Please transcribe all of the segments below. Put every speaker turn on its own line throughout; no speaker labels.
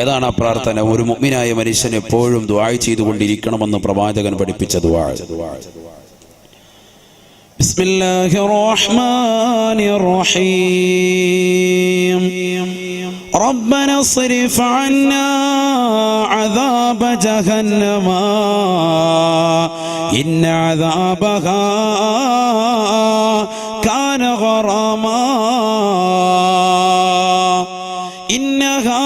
ഏതാണ് ആ പ്രാർത്ഥന? ഒരു മുഅ്മിനായ മനുഷ്യൻ എപ്പോഴും ദുആ ചെയ്തുകൊണ്ടിരിക്കണമെന്ന് പ്രവാചകൻ പഠിപ്പിച്ച ദുആ. ബിസ്മില്ലാഹിർ റഹ്മാനിർ റഹീം. റബ്ബനാ സ്രിഫ് അന്നാ അദാബ ജഹന്നമ ഇന്ന അദാബഹാ കാന ഗറാമാ ഇന്നഹാ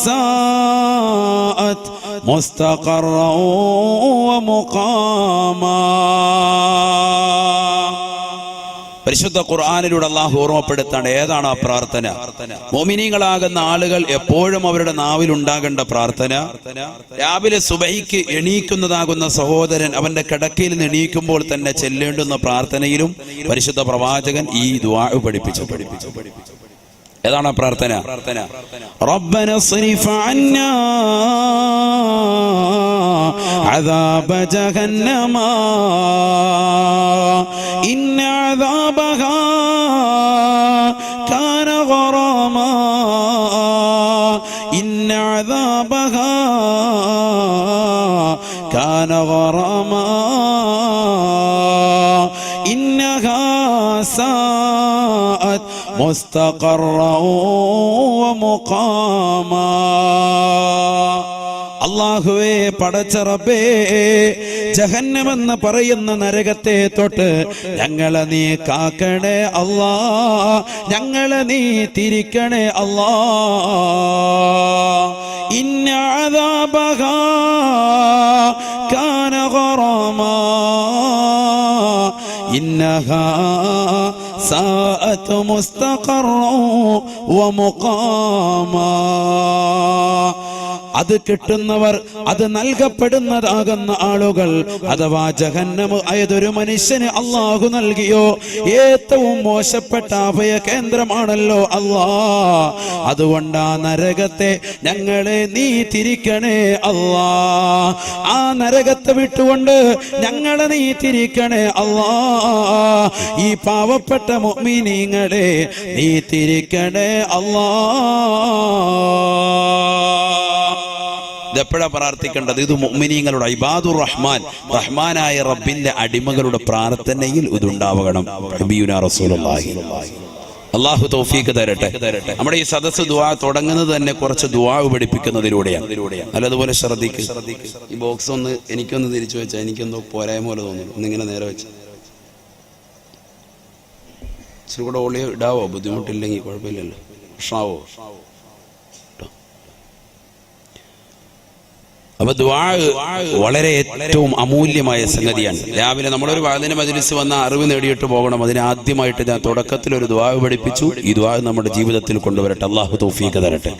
സാഅത് മുസ്തഖറൻ വമുഖാമാ. പരിശുദ്ധ ഖുർആനിലൂടെ അല്ലാഹു ഓർമ്മപ്പെടുത്താണ് ഏതാണ് ആ പ്രാർത്ഥന. മുഅ്മിനീങ്ങളാകുന്ന ആളുകൾ എപ്പോഴും അവരുടെ നാവിൽ ഉണ്ടാകേണ്ട പ്രാർത്ഥന. രാവിലെ സുബഹിക്ക് എണീക്കുന്നതാകുന്ന സഹോദരൻ അവന്റെ കിടക്കയിൽ നിന്ന് എണീക്കുമ്പോൾ തന്നെ ചെല്ലേണ്ടുന്ന പ്രാർത്ഥനയിലും പരിശുദ്ധ പ്രവാചകൻ ഈ ദുആ പഠിപ്പിച്ചു. ഏതാണ് ആ പ്രാർത്ഥന? റബ്ബനാ സ്രിഫ് അന്നാ അദാബ ജഹന്നമ ഇന്ന അദാബഹാ കാന ഗറാമാ ഇന്ന അദാബഹാ കാന ഗറാമാ ഇന്നഹാ സാഅത് മുസ്തഖറൻ വമുഖാമാ. അല്ലാഹുവേ, പടച്ച റബ്ബേ, ജഹന്നമെന്ന് പറയുന്ന നരകത്തെ തൊട്ട് ഞങ്ങളെ നീ കാക്കണേ അല്ലാ, ഞങ്ങളെ നീ തിരിക്കണേ അല്ലാ. ഇന്ന അദാബഹാ കാന ഗറാമാ ഇന്നഹാ സാഅത് മുസ്തഖറൻ വമുഖാമാ. അത് കിട്ടുന്നവർ, അത് നൽകപ്പെടുന്നതാകുന്ന ആളുകൾ, അഥവാ ജഹന്നമ് ഏതൊരു മനുഷ്യന് അല്ലാഹു നൽകിയോ ഏറ്റവും മോശപ്പെട്ട അഭയ കേന്ദ്രമാണല്ലോ അല്ലാ. അതുകൊണ്ട് ആ നരകത്തെ ഞങ്ങളെ നീ തിരിക്കണേ അല്ലാ. ആ നരകത്തെ വിട്ടുകൊണ്ട് ഞങ്ങളെ നീ തിരിക്കണേ അല്ലാ. ഈ പാവപ്പെട്ട മുഅ്മിനീങ്ങളെ നീ തിരിക്കണേ അല്ലാ. ഇതെപ്പോഴാ പ്രാർത്ഥിക്കേണ്ടത്? ഇത് മുഅ്മിനീങ്ങളുടെ ഇബാദുർ റഹ്മാൻ, റഹ്മാനായ റബ്ബിന്റെ അടിമകളുടെ പ്രാർത്ഥനയിൽ ഇതുണ്ടാവണം. നബിയുനാ റസൂലുള്ളാഹി. അല്ലാഹു തൗഫീഖ് തരട്ടെ. നമ്മുടെ ഈ സദസ്സ് ദുആ തുടങ്ങുന്നത് തന്നെ കുറച്ച് ദുആ പഠിപ്പിക്കുന്നതിലൂടെയാണ്. നല്ലതുപോലെ ശ്രദ്ധിക്കുക. ഈ ബോക്സ് ഒന്ന് എനിക്കൊന്ന് തിരിച്ചു വെച്ചാൽ എനിക്കെന്തോ പോരായ്മ പോലെ തോന്നുന്നു. ഒന്നിങ്ങനെ നേരെ വെച്ച് ഇച്ചിരി കൂടെ ഓളിയോ ഇടാവോ? ബുദ്ധിമുട്ടില്ലെങ്കിൽ കുഴപ്പമില്ലല്ലോ. പ്രശ്നമാവോ? അപ്പൊ ദുആ വളരെ ഏറ്റവും അമൂല്യമായ സംഗതിയാണ്. രാവിലെ നമ്മളൊരു വാദിന മജ്‌ലിസ് വന്ന അറിവ് നേടിയിട്ട് പോകണം. അതിന് ആദ്യമായിട്ട് ഞാൻ തുടക്കത്തിൽ ഒരു ദുആ പഠിപ്പിച്ചു. ഈ ദുആ നമ്മുടെ ജീവിതത്തിൽ കൊണ്ടുവരട്ടെ. അല്ലാഹു തൗഫീഖ് തരട്ടെ.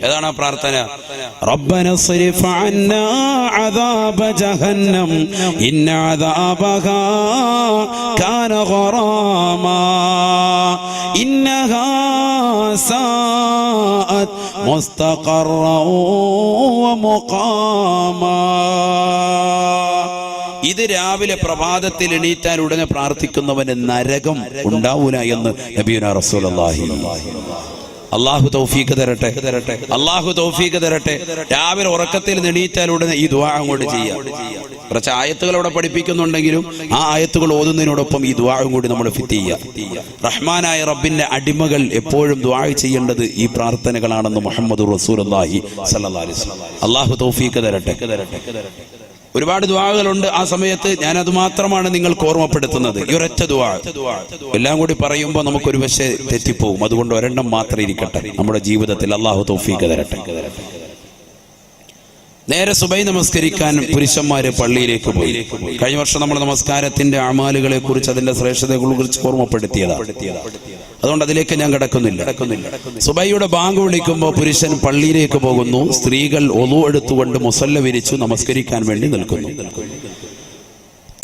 ഏതാണ് ആ പ്രാർത്ഥന? റബ്ബനാ സ്രിഫ് അന്നാ അദാബ ജഹന്നം ഇന്ന അദാബഹാ കാന ഗറാമാ ഇന്നഹാ സാഅത് മുസ്തഖറൻ വമുഖാമാ. ഇത് രാവിലെ പ്രഭാതത്തിൽ എണീറ്റാൻ ഉടനെ പ്രാർത്ഥിക്കുന്നവന് നരകം ഉണ്ടാവൂല എന്ന് നബിയുനാ റസൂലുള്ളാഹി. അല്ലാഹു തൗഫീഖ് തരട്ടെ. അല്ലാഹു തൗഫീഖ് തരട്ടെ. രാവിലെ ഉറക്കത്തിൽ എണീറ്റാൽ ഉടനെ ഈ ദുആ അങ്ങോട്ട് ചെയ്യാം. കുറച്ച് ആയത്തുകൾ അവിടെ പഠിപ്പിക്കുന്നുണ്ടെങ്കിലും ആ ആയത്തുകൾ ഓതുന്നതിനോടൊപ്പം ഈ ദുആയും കൂടി നമ്മൾ ഫിറ്റ് ചെയ്യാം. റഹ്മാനായ റബ്ബിന്റെ അടിമകൾ എപ്പോഴും ദുആ ചെയ്യേണ്ടത് ഈ പ്രാർത്ഥനകളാണെന്ന് മുഹമ്മദുർ റസൂലുള്ളാഹി സ്വല്ലല്ലാഹു അലൈഹി വസല്ലം. അല്ലാഹു തൗഫീഖ് തരട്ടെ. ഒരുപാട് ദുആകളുണ്ട്. ആ സമയത്ത് ഞാൻ അത് മാത്രമാണ് നിങ്ങൾക്ക് ഓർമ്മപ്പെടുത്തുന്നത്. ഈ ഒരൊറ്റ ദുആ എല്ലാം കൂടി പറയുമ്പോൾ നമുക്കൊരു പക്ഷേ തെറ്റിപ്പോവും. അതുകൊണ്ട് ഒരെണ്ണം മാത്രം ഇരിക്കട്ടെ നമ്മുടെ ജീവിതത്തിൽ. അല്ലാഹു തൗഫീഖ് തരട്ടെ. നേരെ സുബഹി നമസ്കരിക്കാൻ പുരുഷന്മാര് പള്ളിയിലേക്ക് പോയി. കഴിഞ്ഞ വർഷം നമ്മൾ നമസ്കാരത്തിന്റെ അമാലുകളെ കുറിച്ച്, അതിന്റെ ശ്രേഷ്ഠതകളെ കുറിച്ച് ഓർമ്മപ്പെടുത്തിയതാണ്. അതുകൊണ്ട് അതിലേക്ക് ഞാൻ കടക്കുന്നില്ല. സുബഹിയുടെ ബാങ്ക് വിളിക്കുമ്പോൾ പുരുഷൻ പള്ളിയിലേക്ക് പോകുന്നു. സ്ത്രീകൾ ഒളു എടുത്തുകൊണ്ട് മുസല്ല വിരിച്ചു നമസ്കരിക്കാൻ വേണ്ടി നിൽക്കുന്നു.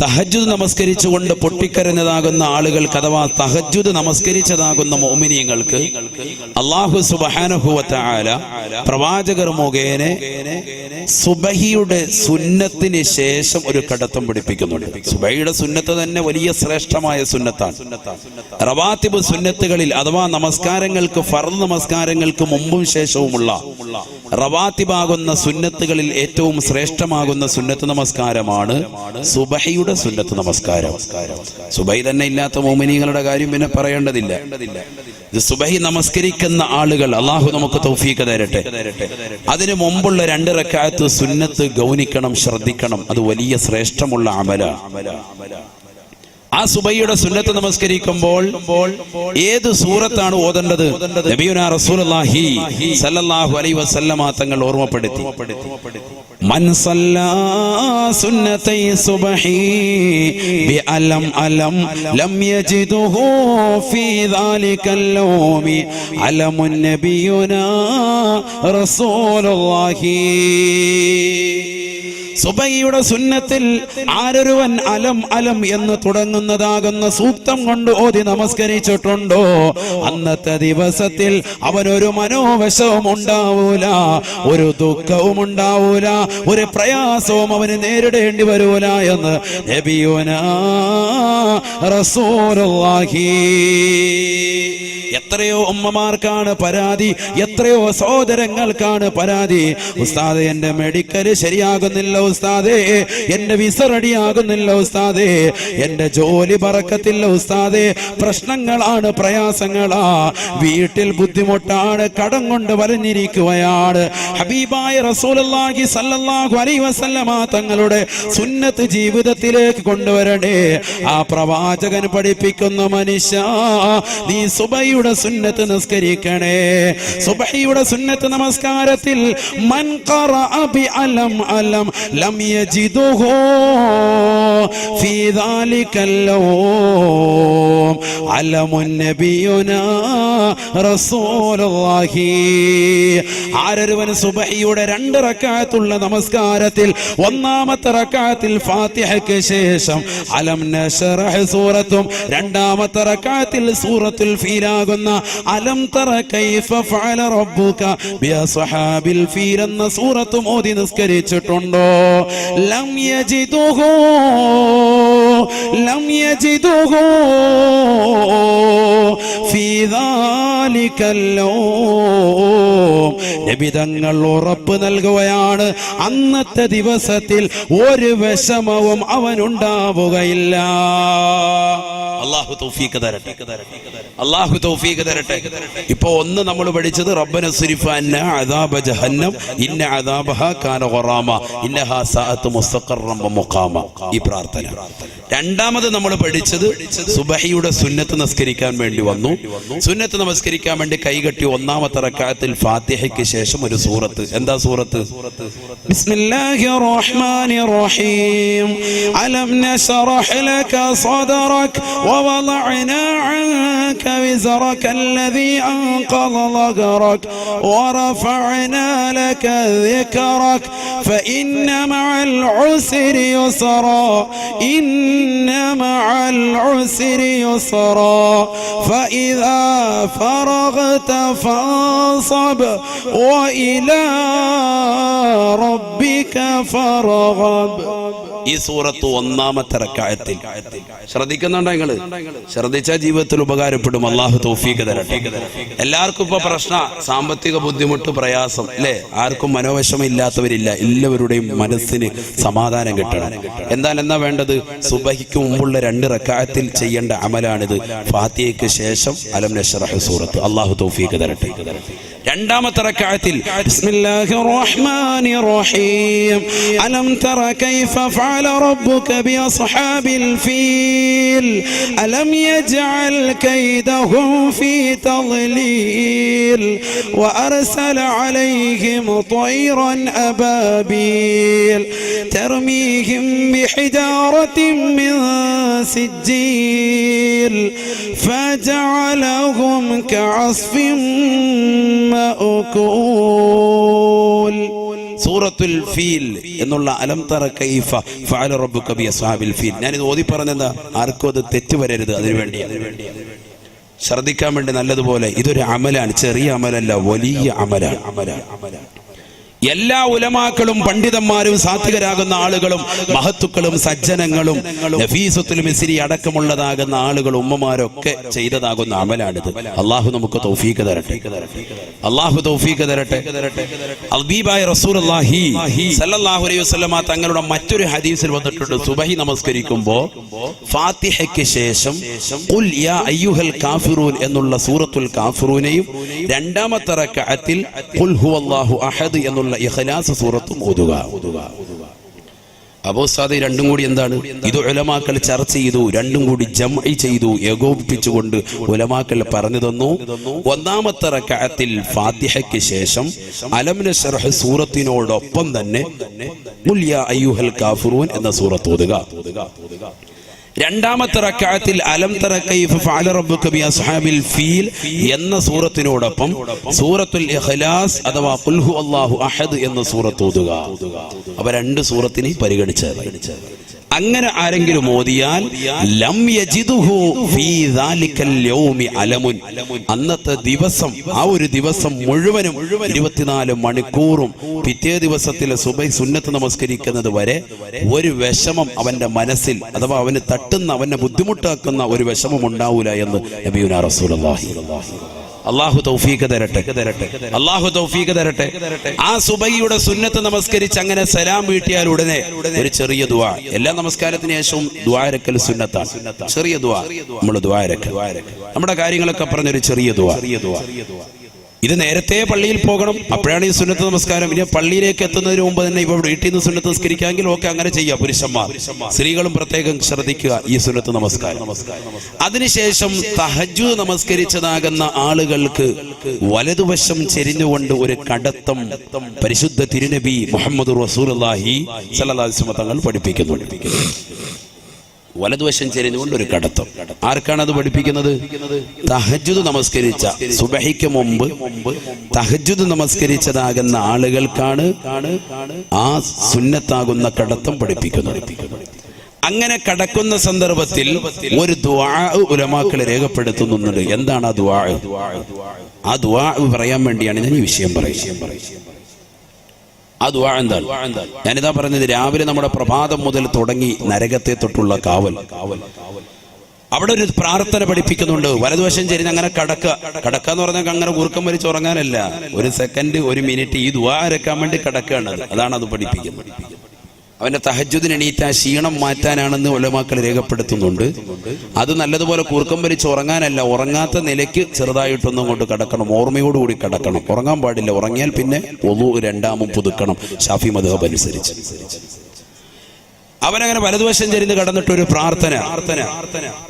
തഹജ്ജുദ് നമസ്കരിച്ചുകൊണ്ട് പൊട്ടിക്കരഞ്ഞതാകുന്ന ആളുകൾക്ക് അഥവാ തഹജ്ജുദ് നമസ്കരിച്ചതാകുന്ന മുഅ്മിനീങ്ങൾക്ക് അല്ലാഹു സുബ്ഹാനഹു വ തആല പ്രവാചകർ മുഖേന സുബഹിയുടെ സുന്നത്തിന് ശേഷം ഒരു കടത്തം പഠിപ്പിക്കുന്നുണ്ട്. സുബഹിയുടെ സുന്നത്ത് തന്നെ വലിയ ശ്രേഷ്ഠമായ സുന്നത്താണ്. റവാത്തിബ് സുന്നത്തുകളിൽ അഥവാ നമസ്കാരങ്ങൾക്ക് ഫർദ് നമസ്കാരങ്ങൾക്ക് മുമ്പും ശേഷവുമുള്ള റവാത്തിബാകുന്ന സുന്നത്തുകളിൽ ഏറ്റവും ശ്രേഷ്ഠമാകുന്ന സുന്നത്ത് നമസ്കാരമാണ് സുബഹിയുടെ സുന്നത്ത് നമസ്കാരം. സുബഹി തന്നെ ഇല്ലാത്ത മുഅ്മിനീങ്ങളുടെ കാര്യം പിന്നെ പറയേണ്ടതില്ല. സുബഹി നമസ്കരിക്കുന്ന ആളുകൾ അള്ളാഹു നമുക്ക് തൗഫീഖ് തരട്ടെ. അതിനു മുമ്പുള്ള 2 റക്അത്ത് സുന്നത്ത് ഗൗനിക്കണം, ശ്രദ്ധിക്കണം. അത് വലിയ ശ്രേഷ്ഠമുള്ള അമലാണ്. ആ സുബഹിയുടെ സുന്നത്ത് നമസ്കരിക്കുമ്പോൾ ഏത് സൂറത്താണ് ഓതേണ്ടത്? നബിയുനാ റസൂലുള്ളാഹി സ്വല്ലല്ലാഹു അലൈഹി വസല്ലമ തങ്ങൾ ഓർമ്മപ്പെടുത്തി. മൻ സല്ലാ സുന്നത്തൈ സുബ്ഹി ബി അലം അലം ലം യജിദുഹു ഫീ ദാലികൽ യൗമി അലമുൻ നബിയുനാ റസൂലുള്ളാഹി. സുബഹിയുടെ സുന്നത്തിൽ ആരൊരുവൻ അലം അലം എന്ന് തുടങ്ങുന്നതാകുന്ന സൂക്തം കൊണ്ട് ഓതി നമസ്കരിച്ചിട്ടുണ്ടോ, അന്നത്തെ ദിവസത്തിൽ അവനൊരു മനോവശവും ഉണ്ടാവൂല, ഒരു ദുഃഖവും ഉണ്ടാവൂല, ഒരു പ്രയാസവും അവന് നേരിടേണ്ടി വരൂല എന്ന് നബിയുനാ റസൂലുള്ളാഹി. എത്രയോ ഉമ്മമാർക്കാണ് പരാതി, എത്രയോ സഹോദരങ്ങൾക്കാണ് പരാതി. ഉസ്താദേ, എന്റെ മെഡിക്കൽ ശരിയാകുന്നില്ല ഉസ്താദേ, എന്റെ വിസ റെഡിയാകുന്നില്ല ഉസ്താദേ, എന്റെ ജോലി ബറക്കത്തില്ല ഉസ്താദേ, പ്രശ്നങ്ങളാണ്, പ്രയാസങ്ങളാ, വീട്ടിൽ ബുദ്ധിമുട്ടാണ്, കടം കൊണ്ട് വലഞ്ഞിരിക്കുകയാണ്. ഹബീബായ റസൂലുള്ളാഹി സ്വല്ലല്ലാഹു അലൈഹി വസല്ലമ തങ്ങളുടെ സുന്നത്ത് ജീവിതത്തിലേക്ക് കൊണ്ടുവരണേ. ആ പ്രവാചകൻ പഠിപ്പിക്കുന്ന മനുഷ്യ, നീ സുബഹിയുടെ സുന്നത്ത് നിസ്കരിക്കണേ. സുബ്ഹിയുടെ സുന്നത്ത് നമസ്കാരത്തിൽ മൻ ഖറഅ ബി അലം അലം ലം യജിദുഹു ഫീ ദാലികൽ യൗം അലമുൻ നബിയുനാ റസൂലുള്ളാഹി. ആരൊരുവൻ സുബ്ഹിയുടെ 2 റക്അത്തുള്ള നമസ്കാരത്തിൽ ഒന്നാമത്തെ റക്അത്തിൽ ഫാത്തിഹയ്ക്ക് ശേഷം അലം നശ്റഹ് സൂറത്തും രണ്ടാമത്തെ റക്അത്തിൽ സൂറത്തുൽ ഫീലാകുന്ന അലം തറ കൈഫ ഫഅല റബ്ബുക ബി അസ്ഹാബിൽ ഫീൽ എന്ന സൂറത്തും ഓതി നിസ്കരിച്ചിട്ടുണ്ടോ? ലം യജിദുഹു ഫീ ദാലികൽ യൗം. നബി തങ്ങൾ ഉറപ്പ് നൽകുകയാണ്, അന്നത്തെ ദിവസത്തിൽ ഒരു വിഷമവും അവനുണ്ടാവുകയില്ല. അല്ലാഹു തൗഫീഖ് തരട്ടെ, അല്ലാഹു തൗഫീഖ് തരട്ടെ. ഇപ്പോ ഒന്ന് നമ്മൾ പഠിച്ചത് റബ്ബന സ്രിഫ് അന്നാ അദാബ ജഹന്നം ഇന്ന അദാബഹാ കാന ഗറാമ ഇന്നഹാ സഅത് മുസ്തഖറൻ വ മുഖാമ. ഈ പ്രാർത്ഥന. രണ്ടാമത് നമ്മൾ പഠിച്ചത് സുബ്ഹിയുടെ സുന്നത്ത് നമസ്കരിക്കാൻ വേണ്ടി വന്നു. സുന്നത്ത് നമസ്കരിക്കാൻ വേണ്ടി കൈകെട്ടി ഒന്നാമത്തെ റക്അത്തിൽ ഫാത്തിഹയ്ക്ക് ശേഷം ഒരു സൂറത്ത്. എന്താ സൂറത്ത്? ബിസ്മില്ലാഹിർ റഹ്മാനിർ റഹീം. അലം നശ്റഹ് ലക സദറക വവളഅനാ അൻക വിസ്റക الذي أنقض ظهرك ورفعنا لك ذكرك فإن مع العسر يسرا إن مع العسر يسرا فإذا فرغت فانصب وإلى ربك فارغب. ഈ സൂറത്ത് ഒന്നാമത്തെ റക്അത്തിൽ ശ്രദ്ധിക്കുന്നുണ്ടോ നിങ്ങൾ? ശ്രദ്ധിച്ചാൽ ജീവിതത്തിൽ ഉപകാരപ്പെടും. അല്ലാഹു തൗഫീഖ് തരട്ടെ. എല്ലാവർക്കും ഇപ്പൊ പ്രശ്ന, സാമ്പത്തിക ബുദ്ധിമുട്ട്, പ്രയാസം അല്ലേ? ആർക്കും മനോവിഷമം ഇല്ലാത്തവരില്ല. എല്ലാവരുടെയും മനസ്സിന് സമാധാനം കിട്ടണം. എന്താ വേണ്ടത്? സുബ്ഹിക്ക് മുമ്പുള്ള 2 റക്അത്തിൽ ചെയ്യേണ്ട അമലാണിത്. ഫാത്തിഹയ്ക്ക് ശേഷം അലം നശ്റഹ് സൂറത്ത്. അല്ലാഹു തൗഫീഖ് തരട്ടെ. രണ്ടാമത്തെ റക്അത്തിൽ ബിസ്മില്ലാഹിർ റഹ്മാനിർ റഹീം. അലം തറ കൈഫ ഫഅല റബ്ബുക ബി അസ്ഹാബിൽ ഫീൽ അലം യജ്അൽ കൈദഹും ഫീ തദ്ലീൽ വഅർസല അലൈഹിം طيرا അബാബീൽ തർമീഹിം ബിഹിജാറത്തിൻ മിൻ സിജ്ജീൽ ഫജഅലഹും കഅസ്ഫിൻ സൂറത്തുൽ ഫീൽ എന്നുള്ള അലം തറ കൈഫ ഫഅല റബ്ബുക ബി അസ്ഹാബിൽ ഫീൽ. ഞാനിത് ഓതി പറഞ്ഞെന്താ, ആർക്കും അത് തെറ്റ് വരരുത്, അതിനുവേണ്ടി ശ്രദ്ധിക്കാൻ വേണ്ടി നല്ലതുപോലെ. ഇതൊരു അമലാണ്, ചെറിയ അമലല്ല, വലിയ അമലാണ്. എല്ലാ ഉലമാക്കളും പണ്ഡിതന്മാരും സാത്വികരാകുന്ന ആളുകളും മഹത്തുക്കളും സജ്ജനങ്ങളും നഫീസത്തുൽ മിസ്രി അടക്കമുള്ളതാകുന്ന ആളുകളും ഉമ്മമാരൊക്കെ ചെയ്തതാകുന്ന അമലാണിത്. അള്ളാഹു നമുക്ക് തൗഫീഖ് തരട്ടെ, അള്ളാഹു തൗഫീഖ് തരട്ടെ. ഹബീബായ റസൂലുള്ളാഹി സ്വല്ലല്ലാഹു അലൈഹി വസല്ലമ തങ്ങളുടെ മറ്റൊരു ഹദീസിൽ വന്നിട്ടുണ്ട്, സുബഹി നമസ്കരിക്കുമ്പോൾ ഫാത്തിഹയ്ക്ക് ശേഷം ഖുൽ യാ അയ്യുഹൽ കാഫിറൂൻ എന്നുള്ള സൂറത്തുൽ കാഫിറൂനെയും രണ്ടാമത്തെ റക്അത്തിൽ ഖുൽ ഹുവല്ലാഹു അഹദ് എന്നുള്ള ഇഖ്ലാസ് സൂറത്തും ഓതുക. അപ്പോ ഉസ്താദ് രണ്ടും കൂടി എന്താണ്? ഇത് ഉലമാക്കൾ ചർച്ച ചെയ്തു, രണ്ടും കൂടി ജംഇ ചെയ്തു, ഏകോപിപ്പിച്ചുകൊണ്ട് ഉലമാക്കൾ പറഞ്ഞു തന്നു. ഒന്നാമത്തെ റക്അത്തിൽ ഫാത്തിഹയ്ക്ക് ശേഷം അലം നശ്റഹ് സൂറത്തിനോടൊപ്പം തന്നെ ഖുൽ യാ അയ്യുഹൽ കാഫിറൂൻ എന്ന സൂറത്ത് ഓതുക. രണ്ടാമത്തെ റക്അത്തിൽ അലം തറ കൈഫ ഫഅല റബ്ബുക ബി അസ്ഹാബിൽ ഫീൽ എന്ന സൂറത്തിനോടൊപ്പം സൂറത്തുൽ ഇഖ്ലാസ് അഥവാ ഖുൽ ഹുവല്ലാഹു അഹദ് എന്ന സൂറത്ത് ഓതുക. അവ രണ്ട് സൂറത്തിനെ പരിഗണിച്ചത്. അങ്ങനെ ആരെങ്കിലും ഓതിയാൽ ലം യജിദുഹു ഫീ ദാലിക്കൽ യൗമി അലമുൻ, അന്നത്തെ ദിവസം, ആ ഒരു ദിവസം മുഴുവനും 24 മണിക്കൂറും പിറ്റേ ദിവസത്തിലെ സുബഹി സുന്നത്ത് നമസ്കരിക്കുന്നത് വരെ ഒരു വിഷമം അവന്റെ മനസ്സിൽ അഥവാ അവന് തട്ടുന്ന, അവനെ ബുദ്ധിമുട്ടാക്കുന്ന ഒരു വിഷമം ഉണ്ടാവൂല എന്ന് നബിയുനാ റസൂലുള്ളാഹി. അള്ളാഹു തൗഫീഖ് തരട്ടെ, അള്ളാഹു തൗഫീഖ് തരട്ടെ. ആ സുബഹിയുടെ സുന്നത്ത് നമസ്കരിച്ച് അങ്ങനെ സലാം വീട്ടിയാൽ ഉടനെ ഒരു ചെറിയ ദുആ, എല്ലാ നമസ്കാരത്തിന് ശേഷവും ദുആ ഇരക്കൽ സുന്നത്താണ്. ചെറിയ ദുആ, നമ്മൾ ദുആ ഇരക്കൽ, നമ്മുടെ കാര്യങ്ങളൊക്കെ പറഞ്ഞൊരു ചെറിയ ദുആ. ഇത് നേരത്തെ പള്ളിയിൽ പോകണം, അപ്പോഴാണ് ഈ സുന്നത്ത് നമസ്കാരം. ഇനി പള്ളിയിലേക്ക് എത്തുന്നതിന് മുമ്പ് തന്നെ ഇപ്പൊ വീട്ടിൽ നിന്ന് സുന്നത്ത് നമസ്കരിക്കാമെങ്കിൽ ഓക്കെ, അങ്ങനെ ചെയ്യാം പുരുഷന്മാർ. സ്ത്രീകളും പ്രത്യേകം ശ്രദ്ധിക്കുക ഈ സുന്നത്ത് നമസ്കാരം. അതിനുശേഷം തഹജ്ജുദ് നമസ്കരിച്ചതാകുന്ന ആളുകൾക്ക് വലതുവശം ചെരിഞ്ഞുകൊണ്ട് ഒരു കടത്തം പരിശുദ്ധ തിരുനബി മുഹമ്മദ് റസൂലുള്ളാഹി സ്വല്ലല്ലാഹു അലൈഹി വസല്ലം തങ്ങൾ പഠിപ്പിക്കുന്നുണ്ട്. വലതുവശം ചെരിഞ്ഞുകൊണ്ട് ഒരു കടത്തം. ആർക്കാണ് അത് പഠിപ്പിക്കുന്നത്? തഹജ്ജുദ് നമസ്കരിച്ച, സുബഹിക്ക് മുമ്പ് തഹജ്ജുദ് നമസ്കരിച്ചതാകുന്ന ആളുകൾക്കാണ് ആ സുന്നത്താകുന്ന കടത്തം പഠിപ്പിക്കുന്നത്. അങ്ങനെ കടക്കുന്ന സന്ദർഭത്തിൽ ഒരു ദുആ ഉലമാക്കൾ രേഖപ്പെടുത്തുന്നുണ്ട്. എന്താണ് ആ ദുആ? ആ ദുആ പറയാൻ വേണ്ടിയാണ് ഞാൻ ഈ വിഷയം പറയുന്നത്. ആ ദുആ എന്താണ്? ഞാനിതാ പറഞ്ഞത്, രാവിലെ നമ്മുടെ പ്രഭാതം മുതൽ തുടങ്ങി നരകത്തെ തൊട്ടുള്ള കാവൽ. അവിടെ ഒരു പ്രാർത്ഥന പഠിപ്പിക്കുന്നുണ്ട്. വലതുവശം ചെരിഞ്ഞ് അങ്ങനെ കടക്കുക എന്ന് പറഞ്ഞാൽ അങ്ങനെ കൂർക്കം വലിച്ച് ഉറങ്ങാനല്ല, ഒരു സെക്കൻഡ്, ഒരു മിനിറ്റ് ഈ ദുആ ഇരക്കാൻ വേണ്ടി കടക്കുകയാണ്. അതാണ് അത് പഠിപ്പിക്കുന്നത്. അവന്റെ തഹജ്ജുദിന് എണീറ്റ ക്ഷീണം മാറ്റാനാണെന്ന് ഉലമാക്കൾ രേഖപ്പെടുത്തുന്നുണ്ട്. അത് നല്ലതുപോലെ കൂർക്കം വലിച്ച് ഉറങ്ങാനല്ല, ഉറങ്ങാത്ത നിലയ്ക്ക് ചെറുതായിട്ടൊന്നും കൊണ്ട് കടക്കണം, ഓർമ്മയോടുകൂടി കടക്കണം. ഉറങ്ങാൻ പാടില്ല, ഉറങ്ങിയാൽ പിന്നെ വുളു രണ്ടാമും പുതുക്കണം ഷാഫി മദ്ഹബ് അനുസരിച്ച്. അവനങ്ങനെ വലതുവശം ചെരിഞ്ഞ് കടന്നിട്ട് ഒരു പ്രാർത്ഥന,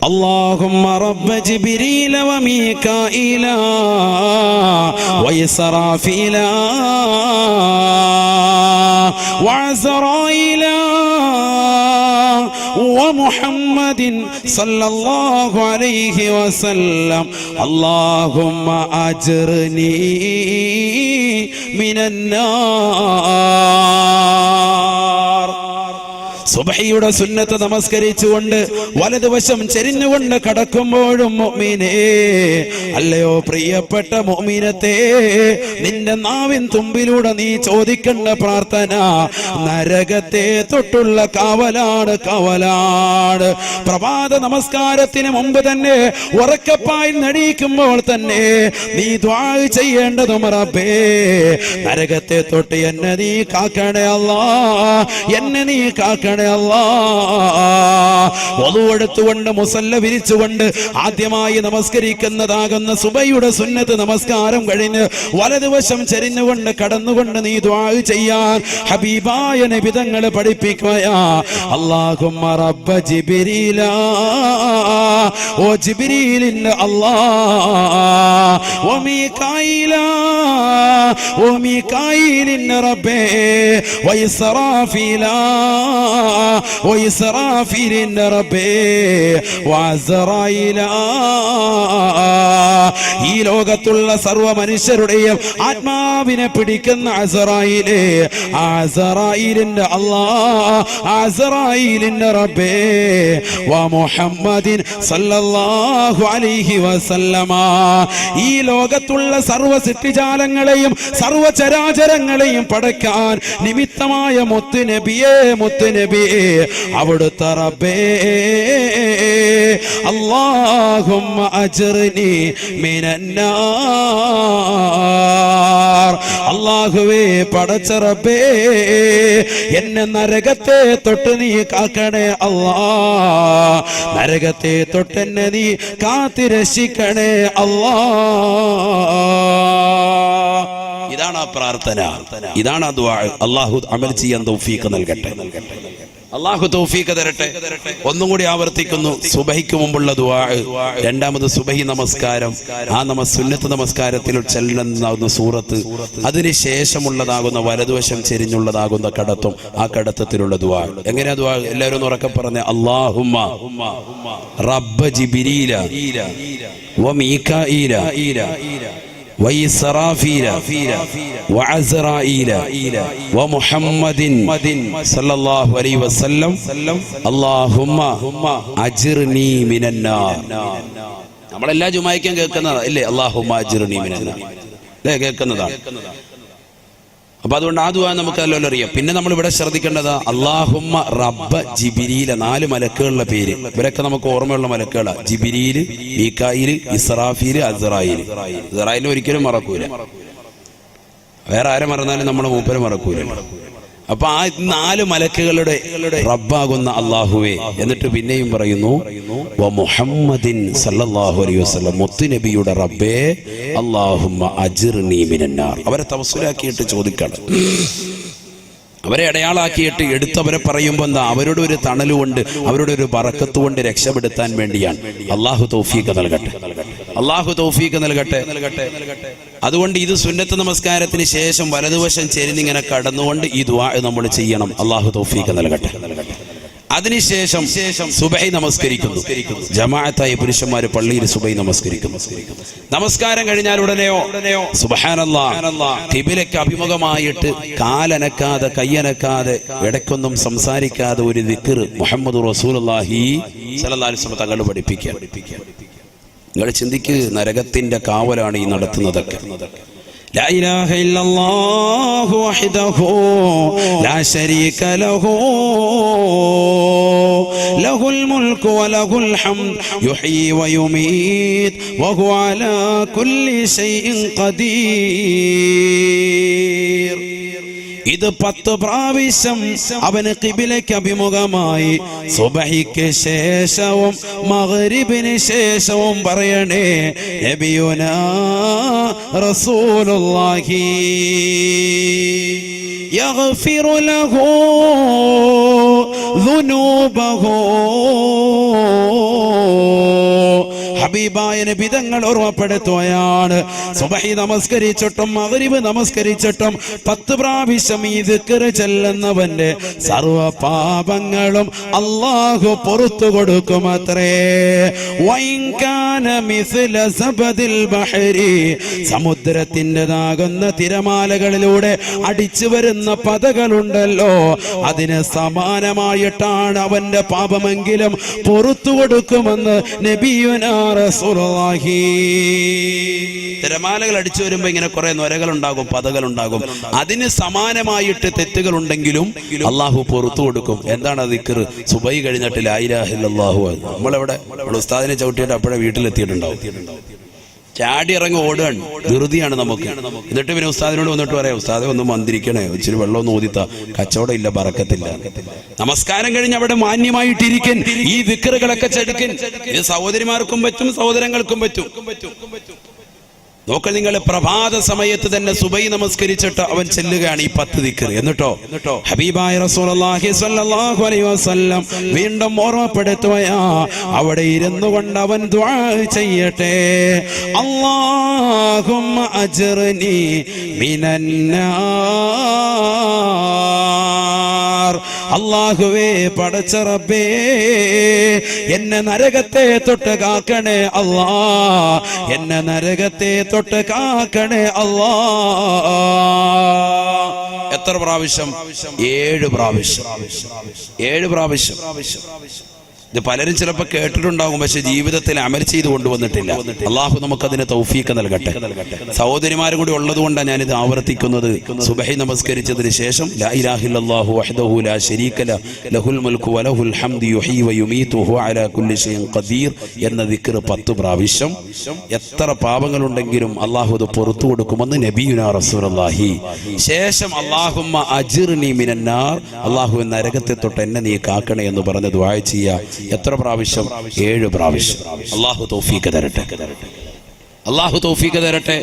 അല്ലാഹുമ്മ റബ്ബ ജിബ്രീല വ മീകാഈല വ ഇസ്റാഫീല വ അസ്റാഈല വ മുഹമ്മദിൻ സല്ലല്ലാഹു അലൈഹി വസല്ലം അല്ലാഹുമ്മ അജ്ർനി മിനന്നാർ. സുബഹിയുടെ സുന്നത്ത് നമസ്കരിച്ചുകൊണ്ട് വലതുവശം ചെരിഞ്ഞുകൊണ്ട് കടക്കുമ്പോഴും മുഅ്മിനേ, അല്ലയോ പ്രിയപ്പെട്ട മുഅ്മിനത്തെ, നിന്റെ നാവിൻ തുമ്പിലൂടെ നീ ചോദിക്കേണ്ട പ്രാർത്ഥന നരകത്തെ തൊട്ടുള്ള കാവലാണ്. പ്രഭാത നമസ്കാരത്തിന് മുമ്പ് തന്നെ ഉറക്കപ്പായിൽ നടിക്കുമ്പോൾ തന്നെ നീ ദുആ ചെയ്യേണ്ടതും, റബ്ബേ നരകത്തെ തൊട്ട് എന്നെ നീ കാക്കണേ അല്ലാ, എന്നെ നീ കാക്കണേ അല്ലാ. വളുവെടുത്തുകൊണ്ട് മുസല്ല വിരിച്ചുകൊണ്ട് ആദ്യമായി നമസ്കരിക്കുന്നതാകുന്ന സുബഹിയുടെ സുന്നത്ത് നമസ്കാരം കഴിഞ്ഞ് വലതുവശം ചെരിഞ്ഞുകൊണ്ട് കടന്നുകൊണ്ട് നീ ദുആ ചെയ്യാൻ ഹബീബായ നബി തങ്ങൾ പഠിപ്പിക്കുകയാ. അല്ലാഹുമ്മ റബ്ബ ജിബ്രീല, ഓ ജിബ്രീലിന്റെ അല്ലാ, ഓ മീകാഈല, ഓ മീകാഈലിന്റെ റബ്ബേ, വ ഇസ്റാഫീല, വഇസ്റാഫീലിന്റെ റബ്ബേ വഅസ്റായില. ഈ ലോകത്തുള്ള സർവ്വ മനുഷ്യരുടെയും ആത്മാവിനെ പിടിക്കുന്ന അസ്റായിലേ, അസ്റായിലിന്റെ അല്ലാഹ്, അസ്റായിലിന്റെ റബ്ബേ വ മുഹമ്മദിൻ സല്ലല്ലാഹു അലൈഹി വസല്ലമ. ഈ ലോകത്തുള്ള സർവ്വ സൃഷ്ടിജാലങ്ങളെയും സർവ്വ ചരാചരങ്ങളെയും പടയ്ക്കാൻ നിമിത്തമായ മുത്ത് നബിയേ, മുത്ത് നബിയേ, അവിടുത്തെ റബ്ബേ അല്ലാഹുമ്മ അജ്റിനി മിനന്നാർ. അല്ലാഹുവേ പടച്ച റബ്ബേ, എന്നെ നരകത്തെ തൊട്ട് നീ കാക്കണേ അല്ലാഹ്, നരകത്തെ തൊട്ടെന്നെ നീ കാത്ത് രക്ഷിക്കണേ അല്ലാഹ്. ഇതാണ് ആ പ്രാർത്ഥന, ഇതാണ് ആ ദുആ. അല്ലാഹു അമൽ ചെയ്യാൻ തൗഫീഖ് നൽകട്ടെ, അല്ലാഹു തൗഫീഖ് തരട്ടെ. ഒന്നും കൂടി ആവർത്തിക്കുന്നു, സുബഹിക്ക് മുമ്പുള്ള ദുആ, രണ്ടാമത് സുബഹി നമസ്കാരം, ആ സുന്നത്ത് നമസ്കാരത്തിൽ ചെല്ലുന്ന സൂറത്ത്, അതിനുശേഷമുള്ളതാകുന്ന വലതുവശം ചെരിഞ്ഞുള്ളതാകുന്ന കടത്തും, ആ കടത്തത്തിലുള്ള ദുആ. എങ്ങനെയാ ദുആ? എല്ലാവരും ഒന്ന് ഉറക്കെ പറഞ്ഞേ. അല്ലാഹുമ്മ റബ്ബ ജിബ്രീല വ മീകാഈല വഇസ്റാഫീല വഅസ്റായീല വമുഹമ്മദിൻ സല്ലല്ലാഹു അലൈഹി വസല്ലം അല്ലാഹുമ്മ അജ്ർനി മിനന്നാർ. നമ്മളെല്ലാ ജുമായ്ക്കും കേൾക്കുന്നതാ ഇല്ലേ? അല്ലാഹുമ്മ അജ്ർനി മിനന്നാർ അല്ലേ, കേൾക്കുന്നതാണ്. അപ്പൊ അതുകൊണ്ട് ആ ദുആ നമുക്ക് നല്ലോണം അറിയാം. പിന്നെ നമ്മൾ ഇവിടെ ശ്രദ്ധിക്കേണ്ടത് അല്ലാഹുമ്മ റബ്ബ ജിബ്രീല, 4 മലക്കുകളുടെ പേര്. ഇവരൊക്കെ നമുക്ക് ഓർമ്മയുള്ള മലക്കുകളാണ്. ജിബ്രീൽ, മീകായിൽ, ഇസ്റാഫീൽ, അസ്റായീൽ. ഇസ്റായീലിനെ ഒരിക്കലും മറക്കൂല, വേറെ ആരെ മറന്നാലും നമ്മൾ മൂപ്പരെ മറക്കൂല. അപ്പൊ ആ 4 മലക്കുകളുടെ റബ്ബാകുന്ന അല്ലാഹുവേ. എന്നിട്ട് പിന്നെയും പറയുന്നു വ മുഹമ്മദിൻ സല്ലല്ലാഹു അലൈഹി വസല്ലം, മുത്ത് നബിയുടെ റബ്ബേ അല്ലാഹുമ്മ അജ്ർനി മിനന്നാർ. അവരെ തവസ്സുലാക്കിയിട്ട് ചോദിക്കണം, അവരെ അടയാളാക്കിയിട്ട് എടുത്തവരെ പറയുമ്പോൾ എന്താ, അവരുടെ ഒരു തണലുകൊണ്ട്, അവരുടെ ഒരു ബറക്കത്ത് കൊണ്ട് രക്ഷപ്പെടുത്താൻ വേണ്ടിയാണ്. അല്ലാഹു തൗഫീഖ് നൽകട്ടെ, അല്ലാഹു തൗഫീഖ് നൽകട്ടെ. അതുകൊണ്ട് ഇത് സുന്നത്ത് നമസ്കാരത്തിന് ശേഷം വലതുവശം ചെരിഞ്ഞിങ്ങനെ കടന്നുകൊണ്ട് ഈ ദുആ നമ്മൾ ചെയ്യണം. അല്ലാഹു തൗഫീഖ് നൽകട്ടെ. അതിനുശേഷം സുബഹി നമസ്കരിക്കുന്നു. ജമാഅത്തായി പുരുഷന്മാര് പള്ളിയിൽ സുബഹി നമസ്കരിക്കുന്നു. നമസ്കാരം കഴിഞ്ഞാൽ ഉടനെയോ സുബ്ഹാനല്ലാഹ് ഖിബിലയ്ക്ക് അഭിമുഖമായിട്ട് കാലനക്കാതെ കയ്യനക്കാതെ ഇടയ്ക്കൊന്നും സംസാരിക്കാതെ ഒരു ദിക്ർ മുഹമ്മദ് റസൂലുള്ളാഹി സ്വല്ലല്ലാഹു അലൈഹി വസല്ലം തങ്ങൾ പഠിപ്പിക്കുക. നിങ്ങൾ ചിന്തിക്ക്, നരകത്തിന്റെ കാവലാണ് ഈ നടത്തുന്നതൊക്കെ. لا إله إلا الله وحده لا شريك له له الملك وله الحمد يحيي ويميت وهو على كل شيء قدير. ഇത് 10 പ്രാവശ്യം അവന് ഖിബിലയ്ക്ക് അഭിമുഖമായി സുബഹിക്ക് ശേഷവും മഗ്രിബിന് ശേഷവും പറയണേ. നബിയുനാ റസൂലുള്ളാഹി യഗ്ഫിറു ലഹു ദുനൂബഹു. ഹബീബായ നബി തങ്ങൾ ഓർമ്മപ്പെടുത്തുകയാണ്, സുബഹി നമസ്കരിച്ചിട്ടും മഗ്രിബ് നമസ്കരിച്ചിട്ടും 10 പ്രാവശ്യം ഈ ദിക്ർ ചൊല്ലുന്നവന്റെ സർവ പാപങ്ങളും അല്ലാഹു പുറത്തു കൊടുക്കുമത്രേ. വൈൻകാന മിസ്ല സബദിൽ ബഹരി, സമുദ്രത്തിൻ്റെതാകുന്ന തിരമാലകളിലൂടെ അടിച്ചു വരുന്ന പതകളുണ്ടല്ലോ, അതിന് സമാനമായിട്ടാണ് അവന്റെ പാപമെങ്കിലും പുറത്തു കൊടുക്കുമെന്ന് നബിയുനാ റസൂലുള്ളാഹി. തിരമാലകൾ അടിച്ചു വരുമ്പോ ഇങ്ങനെ കുറെ നൊരകളുണ്ടാകും, പതകളുണ്ടാകും. അതിന് സമാനമായിട്ട് തെറ്റുകൾ ഉണ്ടെങ്കിലും അള്ളാഹു പുറത്തു കൊടുക്കും. എന്താണ് ദിക്ർ? സുബഹി കഴിഞ്ഞിട്ട് ലാ ഇലാഹ ഇല്ലല്ലാഹു. നമ്മളെവിടെ ഉസ്താദിനെ ചവിട്ടിയിട്ട് അപ്പോഴേ വീട്ടിലെത്തിയിട്ടുണ്ടാവും. ചാടി ഇറങ്ങി ഓടുകയാണ്, ധൃതിയാണ് നമുക്ക്. എന്നിട്ട് പിന്നെ ഉസ്താദിനോട് വന്നിട്ട് പറയാം, ഉസ്താദെ ഒന്ന് മന്ത്രിക്കണേ, ഇച്ചിരി വെള്ളം ഒന്ന് ഊതിത്ത, കച്ചവടം ഇല്ല, ബറക്കത്തില്ല. നമസ്കാരം കഴിഞ്ഞ് അവിടെ മാന്യമായിട്ടിരിക്കൻ ഈ ദിക്റുകളൊക്കെ ചെടുക്കൻ. ഇത് സഹോദരിമാർക്കും പറ്റും, സഹോദരങ്ങൾക്കും പറ്റും. നോക്ക നിങ്ങൾ, പ്രഭാത സമയത്ത് തന്നെ സുബഹി നമസ്കരിച്ചിട്ട് അവൻ ചെല്ലുകയാണ് ഈ 10 ദിക്ർ. എന്നിട്ടോ ഹബീബായ റസൂലുള്ളാഹി സ്വല്ലല്ലാഹു അലൈഹി വസല്ലം വീണ്ടും ഓർമ്മപ്പെടുത്തുകയാ, അവിടെ ഇരുന്നു കൊണ്ട് അവൻ ദുആ ചെയ്യട്ടെ. അല്ലാഹുമ്മ അജ്ർനി മിനന്നാർ അല്ലാഹുവേ പടച്ച റബ്ബേ എന്നെ നരകത്തെ തൊട്ട് കാക്കണേ അല്ലാ, എന്നെ നരകത്തെ തൊട്ട് കാക്കണേ അല്ലാ. എത്ര പ്രാവശ്യം? 7 പ്രാവശ്യം. 7 പ്രാവശ്യം. ഇത് പലരും ചിലപ്പോൾ കേട്ടിട്ടുണ്ടാകും, പക്ഷെ ജീവിതത്തിൽ അമൽ ചെയ്ത് കൊണ്ടുവന്നിട്ടില്ല. അള്ളാഹു നമുക്കതിന് തൗഫീഖ് നൽകട്ടെ. സഹോദരിമാരും കൂടി ഉള്ളത് കൊണ്ടാണ് ഞാനിത് ആവർത്തിക്കുന്നത്. സുബഹി നമസ്കരിച്ചതിന് ശേഷം ലാ ഇലാഹ ഇല്ലല്ലാഹു വഹ്ദഹു ലാ ശരീക ലഹു ലഹുൽ മുൽക്കു വലഹുൽ ഹംദു യുഹ്യി വയുമീതു വഹുവ അലാ കുല്ലി ഷൈഇൻ ഖദീർ എന്ന ദിക്ർ 10 പ്രാവശ്യം. എത്ര പാപങ്ങളുണ്ടെങ്കിലും അള്ളാഹു അത് പുറത്തു കൊടുക്കുമെന്ന് നബിയുനാ റസൂലുള്ളാഹി. ശേഷം അല്ലാഹുമ്മ അജിർനി മിനന്നാർ, അള്ളാഹു നരകത്തെ തൊട്ട് എന്നെ നീ കാക്കണേ എന്ന് പറഞ്ഞ് ദുആ ചെയ്യുക. എത്ര പ്രാവശ്യം? 7 പ്രാവശ്യം. അല്ലാഹു തൗഫീഖ് തരട്ടെ. അല്ലാഹു തൗഫീഖ് തരട്ടെ.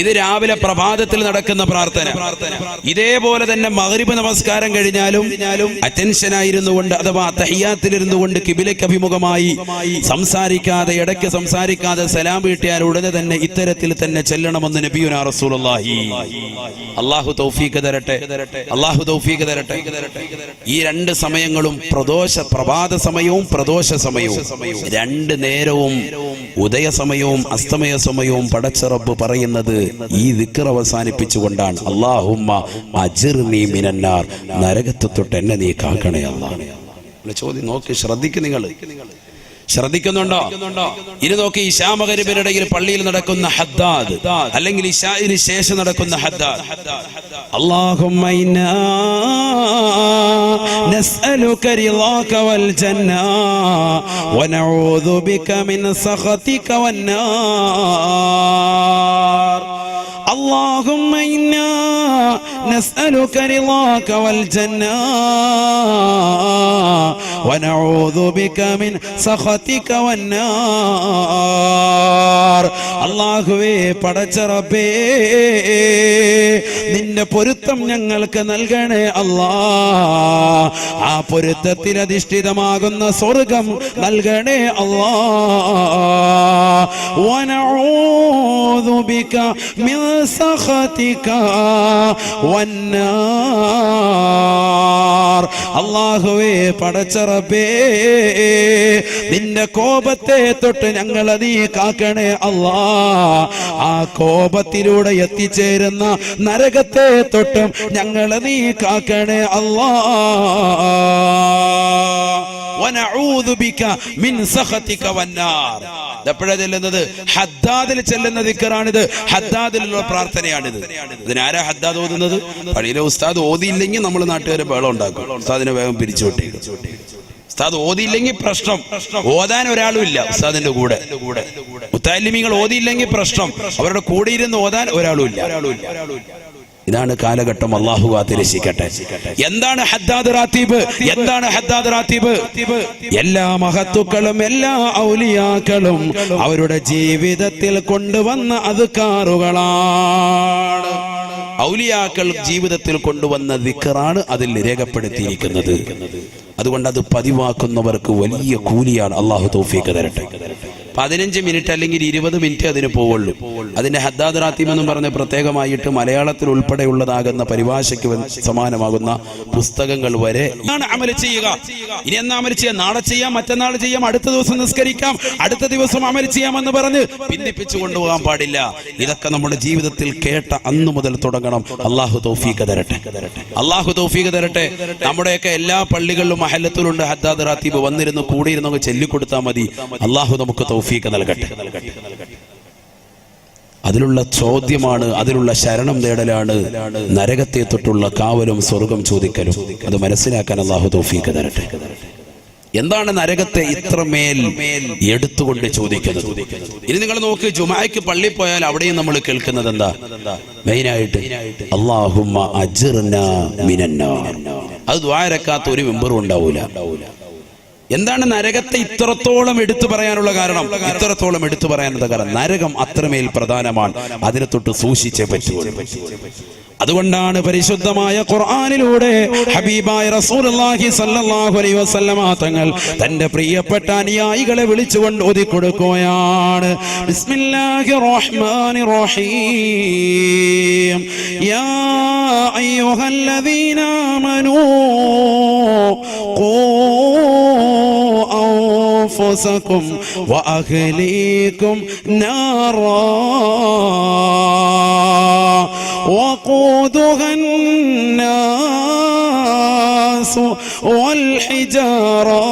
ഇത് രാവിലെ പ്രഭാതത്തിൽ നടക്കുന്ന പ്രാർത്ഥന. ഇതേപോലെ തന്നെ മഗ്രിബ് നമസ്കാരം കഴിഞ്ഞാലും അറ്റൻഷൻ ആയിരുന്നു കൊണ്ട് അഥവാ തഹിയ്യാത്തിലിരുന്നു കൊണ്ട് കിബിലയ്ക്ക് അഭിമുഖമായി സംസാരിക്കാതെ, ഇടയ്ക്ക് സംസാരിക്കാതെ സലാം വീട്ടിയാൽ ഉടനെ തന്നെ ഇത്തരത്തിൽ തന്നെ ചെല്ലണമെന്ന് നബിയുനാ റസൂലുള്ളാഹി. അല്ലാഹു തൗഫീഖ് തരട്ടെ. അല്ലാഹു തൗഫീഖ് തരട്ടെ. ഈ 2 സമയങ്ങളും പ്രഭാത സമയവും പ്രദോഷ സമയവും 2 നേരവും ഉദയ സമയവും അസ്തമയ സമയവും പടച്ച റബ്ബ് പറയുന്നത് ഈ ദിക്ർ അവസാനിപ്പിച്ചുകൊണ്ടാണ്. അല്ലാഹുമ്മ അജിർനി മിനന്നാർ, നരകത്തെ തൊട്ട് എന്നെ നീ കാക്കണേ അല്ലാഹ്. ചോദ്യം നോക്കി ശ്രദ്ധിക്കും. നിങ്ങൾ ശ്രദ്ധിക്കുന്നുണ്ടോ? ഇനി നോക്കി, ഇശാ മഗ്രിബിനിടയിൽ പള്ളിയിൽ നടക്കുന്ന ഹദ്ദാദ്, അല്ലെങ്കിൽ ഇശാഇന് ശേഷം നടക്കുന്ന ഹദ്ദാദ്. അല്ലാഹുമ്മ ഇന്നാ നസ്അലുക റിളാക വൽ ജന്ന വനഊദു ബിക മിൻ സഖതിക വന്നാർ. اللهم إنا نسألك رضاك والجنة ونعوذ بك من سخطك والنار. അല്ലാഹുവേ പടച്ച റബ്ബേ നിന്റെ പൊരുത്തം ഞങ്ങൾക്ക് നൽകണേ അല്ലാ, ആ പൊരുത്തത്തിൽ അധിഷ്ഠിതമാകുന്ന സ്വർഗം നൽകണേ അല്ലാ. വനഊദു ബിക മിൻ സഖതിക വന്നാർ. അല്ലാഹുവേ പടച്ച റബ്ബേ നിന്റെ കോപത്തെ തൊട്ട് ഞങ്ങളെ നീ കാക്കണേ അല്ലാ, ആ കോപത്തിലൂടെ എത്തിച്ചേരുന്ന നരകത്തെ തൊട്ടും ഞങ്ങളെ നീ കാക്കണേ അല്ലാ. വനഊദു ബിക മിൻ സഖതിക വന്നാർ. എപ്പോഴാ ചെല്ലുന്നത്? ഹദ്ദാദിൽ ചെല്ലുന്ന ദിക്റാണിത്. ഹദ്ദാദിലുള്ള പ്രാർത്ഥനയാണിത്. ഇതിനാരാ ഹദ്ദാദ് ഓതുന്നത്? പള്ളിയിലെ ഉസ്താദ് ഓതിയില്ലെങ്കിൽ നമ്മൾ നാട്ടുകാരെ ബഹളം ഉണ്ടാക്കും. ഉസ്താദിനെ വേഗം പിരിച്ചുവിട്ടേ. ഉസ്താദ് ഓതിയില്ലെങ്കിൽ പ്രശ്നം. ഓതാൻ ഒരാളും ഇല്ല ഉസ്താദിന്റെ കൂടെ. മുത്തഅല്ലിമീങ്ങൾ ഓതിയില്ലെങ്കിൽ പ്രശ്നം. അവരുടെ കൂടെ ഇരുന്ന് ഓതാൻ ഒരാളും ഇല്ല. ഇതാണ് കാലഘട്ടം. അല്ലാഹു കാത്തിരക്ഷിക്കട്ടെ. എന്താണ് ഹദ്ദാദ് റാത്തീബ്? എന്താണ് ഹദ്ദാദ് റാത്തീബ്? എല്ലാ മഹത്തുക്കളും എല്ലാ ഔലിയാക്കളും അവരുടെ ജീവിതത്തിൽ കൊണ്ടുവന്ന അദ്കാറുകളാണ്. ഔലിയാക്കൾ ജീവിതത്തിൽ കൊണ്ടുവന്ന ദിക്റാണ് അതിൽ രേഖപ്പെടുത്തിയിരിക്കുന്നത്. അതുകൊണ്ട് അത് പതിവാക്കുന്നവർക്ക് വലിയ കൂലിയാണ്. അല്ലാഹു തൗഫീഖ് തരട്ടെ. 15 മിനിറ്റ് അല്ലെങ്കിൽ 20 മിനിറ്റ് അതിന് പോവുള്ളൂ. അതിന്റെ ഹദ്ദാദ് റാത്തീബ് എന്നും പറഞ്ഞ് പ്രത്യേകമായിട്ട് മലയാളത്തിൽ ഉൾപ്പെടെയുള്ളതാകുന്ന പരിഭാഷയ്ക്ക് സമാനമാകുന്ന പുസ്തകങ്ങൾ വരെ അമൽ ചെയ്യുക. ഇനി എന്നാ അമൽ ചെയ്യാം? നാളെ ചെയ്യാം, മറ്റന്നാൾ ചെയ്യാം, അടുത്ത ദിവസം നിസ്കരിക്കാം, അടുത്ത ദിവസം അമൽ ചെയ്യാമെന്ന് പറഞ്ഞ് ഭിന്നിപ്പിച്ചു കൊണ്ടുപോകാൻ പാടില്ല. ഇതൊക്കെ നമ്മുടെ ജീവിതത്തിൽ കേട്ട അന്നു മുതൽ തുടങ്ങണം. അല്ലാഹു തൗഫീഖ് തരട്ടെ. അല്ലാഹു തൗഫീഖ് തരട്ടെ. നമ്മുടെയൊക്കെ എല്ലാ പള്ളികളിലും മഹല്ലത്തിലുണ്ട് ഹദ്ദാദ് റാത്തീബ്. വന്നിരുന്ന് കൂടിയിരുന്നൊക്കെ ചൊല്ലിക്കൊടുത്താൽ മതി. അല്ലാഹു നമുക്ക് തൗഫീഖ് നൽകട്ടെ. അതിലുള്ള ചോദ്യമാണ്, അതിലുള്ള ശരണം നേടലാണ് നരകത്തെ തൊട്ടുള്ള കാവലും സ്വർഗം ചോദിക്കലും. അത് മനസ്സിലാക്കാൻ അല്ലാഹു തൗഫീഖ് തരട്ടെ. എന്താണ് നരകത്തെ ഇത്രമേൽ എടുത്തുകൊണ്ട് ചോദിക്കുന്നത്? ഇനി നിങ്ങൾ നോക്ക്, ജുമാഅയ്ക്ക് പള്ളിയിൽ പോയാൽ അവിടെയും നമ്മൾ കേൾക്കുന്നത് എന്താ? മെയിനായിട്ട് അല്ലാഹുമ്മ അജിർനാ മിനന്നാർ. അത് ദുആ രക്കാത്ത ഒരു മെമ്പറും ഉണ്ടാവൂല. എന്താണ് നരകത്തെ ഇത്രത്തോളം എടുത്തു പറയാനുള്ള കാരണം? ഇത്രത്തോളം എടുത്തു പറയാനുള്ള കാരണം നരകം അത്രമേൽ പ്രധാനമാണ്. അതിനെ തൊട്ട് സൂക്ഷിച്ചേ പറ്റൂ. അതുകൊണ്ടാണ് പരിശുദ്ധമായ ഖുർആനിലൂടെ ഹബീബായ റസൂലുള്ളാഹി സ്വല്ലല്ലാഹു അലൈഹി വസല്ലമ തങ്ങൾ തന്റെ പ്രിയപ്പെട്ട അനുയായികളെ വിളിച്ചുകൊണ്ട് ഓതി കൊടുക്കുകയാണ്. ബിസ്മില്ലാഹിർ റഹ്മാനിർ റഹീം. യാ അയ്യുഹല്ലദീന ആമനൂ ഖൂ അൻഫുസകും വഅഹ്ലീകും നാറാ വഖൂദുഹാ الناس والحجارة